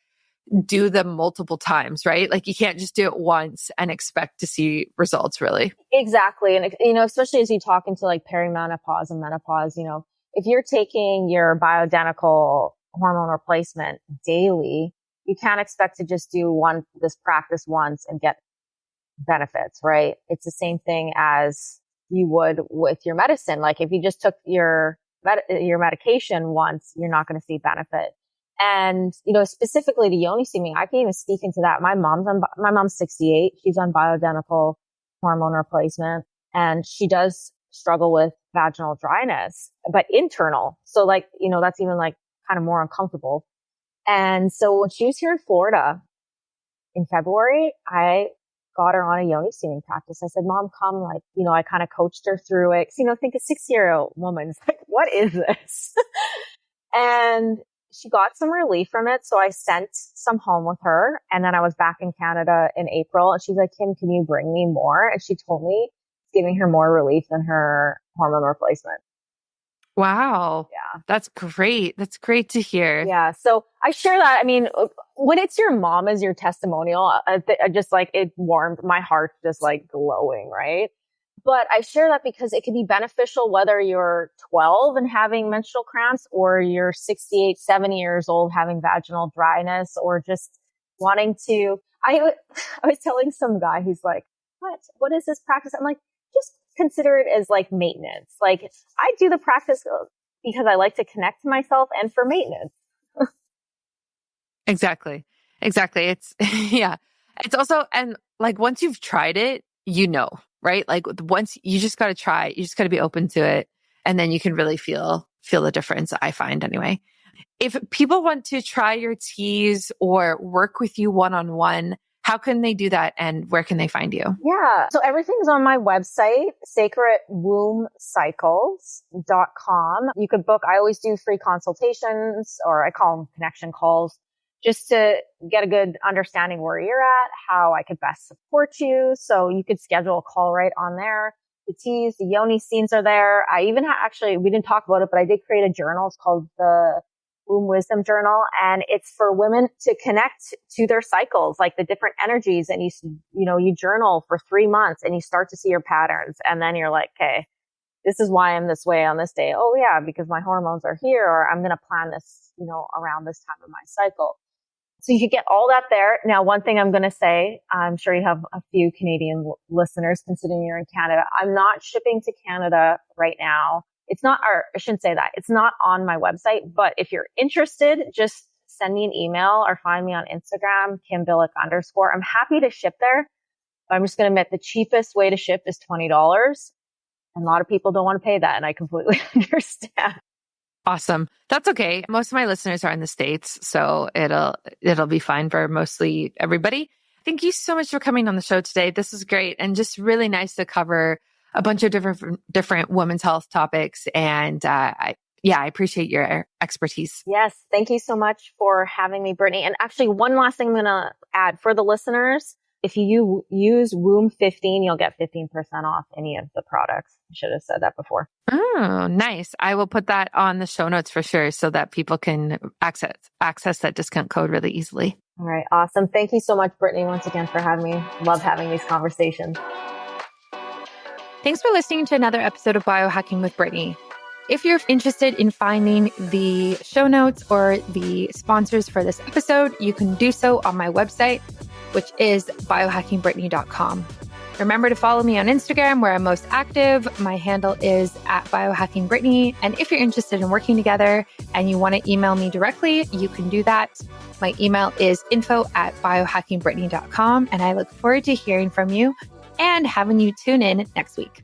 do them multiple times, right? Like you can't just do it once and expect to see results really. Exactly. And, especially as you talk into like perimenopause and menopause, if you're taking your bioidentical hormone replacement daily, you can't expect to just do this practice once and get benefits, right? It's the same thing as you would with your medicine. Like if you just took your medication once, you're not going to see benefit. And, specifically to Yoni steaming, I can even speak into that. My mom's 68. She's on bioidentical hormone replacement and she does struggle with vaginal dryness, but internal. So like, that's even like kind of more uncomfortable. And so when she was here in Florida in February, I got her on a Yoni steaming practice. I said, Mom, come, like, I kind of coached her through it. Think a 6-year-old woman is like, what is this? And she got some relief from it. So I sent some home with her. And then I was back in Canada in April and she's like, Kim, can you bring me more? And she told me it's giving her more relief than her hormone replacement. Wow. Yeah. That's great. That's great to hear. Yeah. So I share that. I mean, when it's your mom as your testimonial, I just like it warmed my heart, just like glowing, right? But I share that because it can be beneficial whether you're 12 and having menstrual cramps or you're 68, 70 years old having vaginal dryness or just wanting to, I was telling some guy who's like, what is this practice? I'm like, just consider it as like maintenance. Like I do the practice, because I like to connect to myself and for maintenance. Exactly. It's, yeah. It's also, and like once you've tried it, right? Like once you just got to try, you just got to be open to it. And then you can really feel the difference, I find anyway. If people want to try your teas or work with you one-on-one, how can they do that and where can they find you? Yeah. So everything's on my website, sacredwombcycles.com. You could book, I always do free consultations, or I call them connection calls, just to get a good understanding where you're at, how I could best support you. So you could schedule a call right on there. The teas, the Yoni scenes are there. I even actually, we didn't talk about it, but I did create a journal. It's called the Womb Wisdom Journal, and it's for women to connect to their cycles, like the different energies. And you journal for 3 months and you start to see your patterns. And then you're like, okay, this is why I'm this way on this day. Oh yeah, because my hormones are here, or I'm going to plan this, around this time of my cycle. So you can get all that there. Now, one thing I'm going to say, I'm sure you have a few Canadian listeners considering you're in Canada. I'm not shipping to Canada right now. It's not, or I shouldn't say that. It's not on my website, but if you're interested, just send me an email or find me on Instagram, Bilyk_. I'm happy to ship there, but I'm just going to admit the cheapest way to ship is $20. And a lot of people don't want to pay that. And I completely understand. Awesome. That's okay. Most of my listeners are in the States, so it'll be fine for mostly everybody. Thank you so much for coming on the show today. This is great and just really nice to cover a bunch of different women's health topics. And I appreciate your expertise. Yes. Thank you so much for having me, Brittany. And actually, one last thing I'm going to add for the listeners. If you use Womb 15, you'll get 15% off any of the products. I should have said that before. Oh, nice. I will put that on the show notes for sure so that people can access that discount code really easily. All right. Awesome. Thank you so much, Brittany, once again for having me. Love having these conversations. Thanks for listening to another episode of Biohacking with Brittany. If you're interested in finding the show notes or the sponsors for this episode, you can do so on my website, which is biohackingbrittany.com. Remember to follow me on Instagram, where I'm most active. My handle is @biohackingbrittany. And if you're interested in working together and you want to email me directly, you can do that. My email is info@biohackingbrittany.com. And I look forward to hearing from you and having you tune in next week.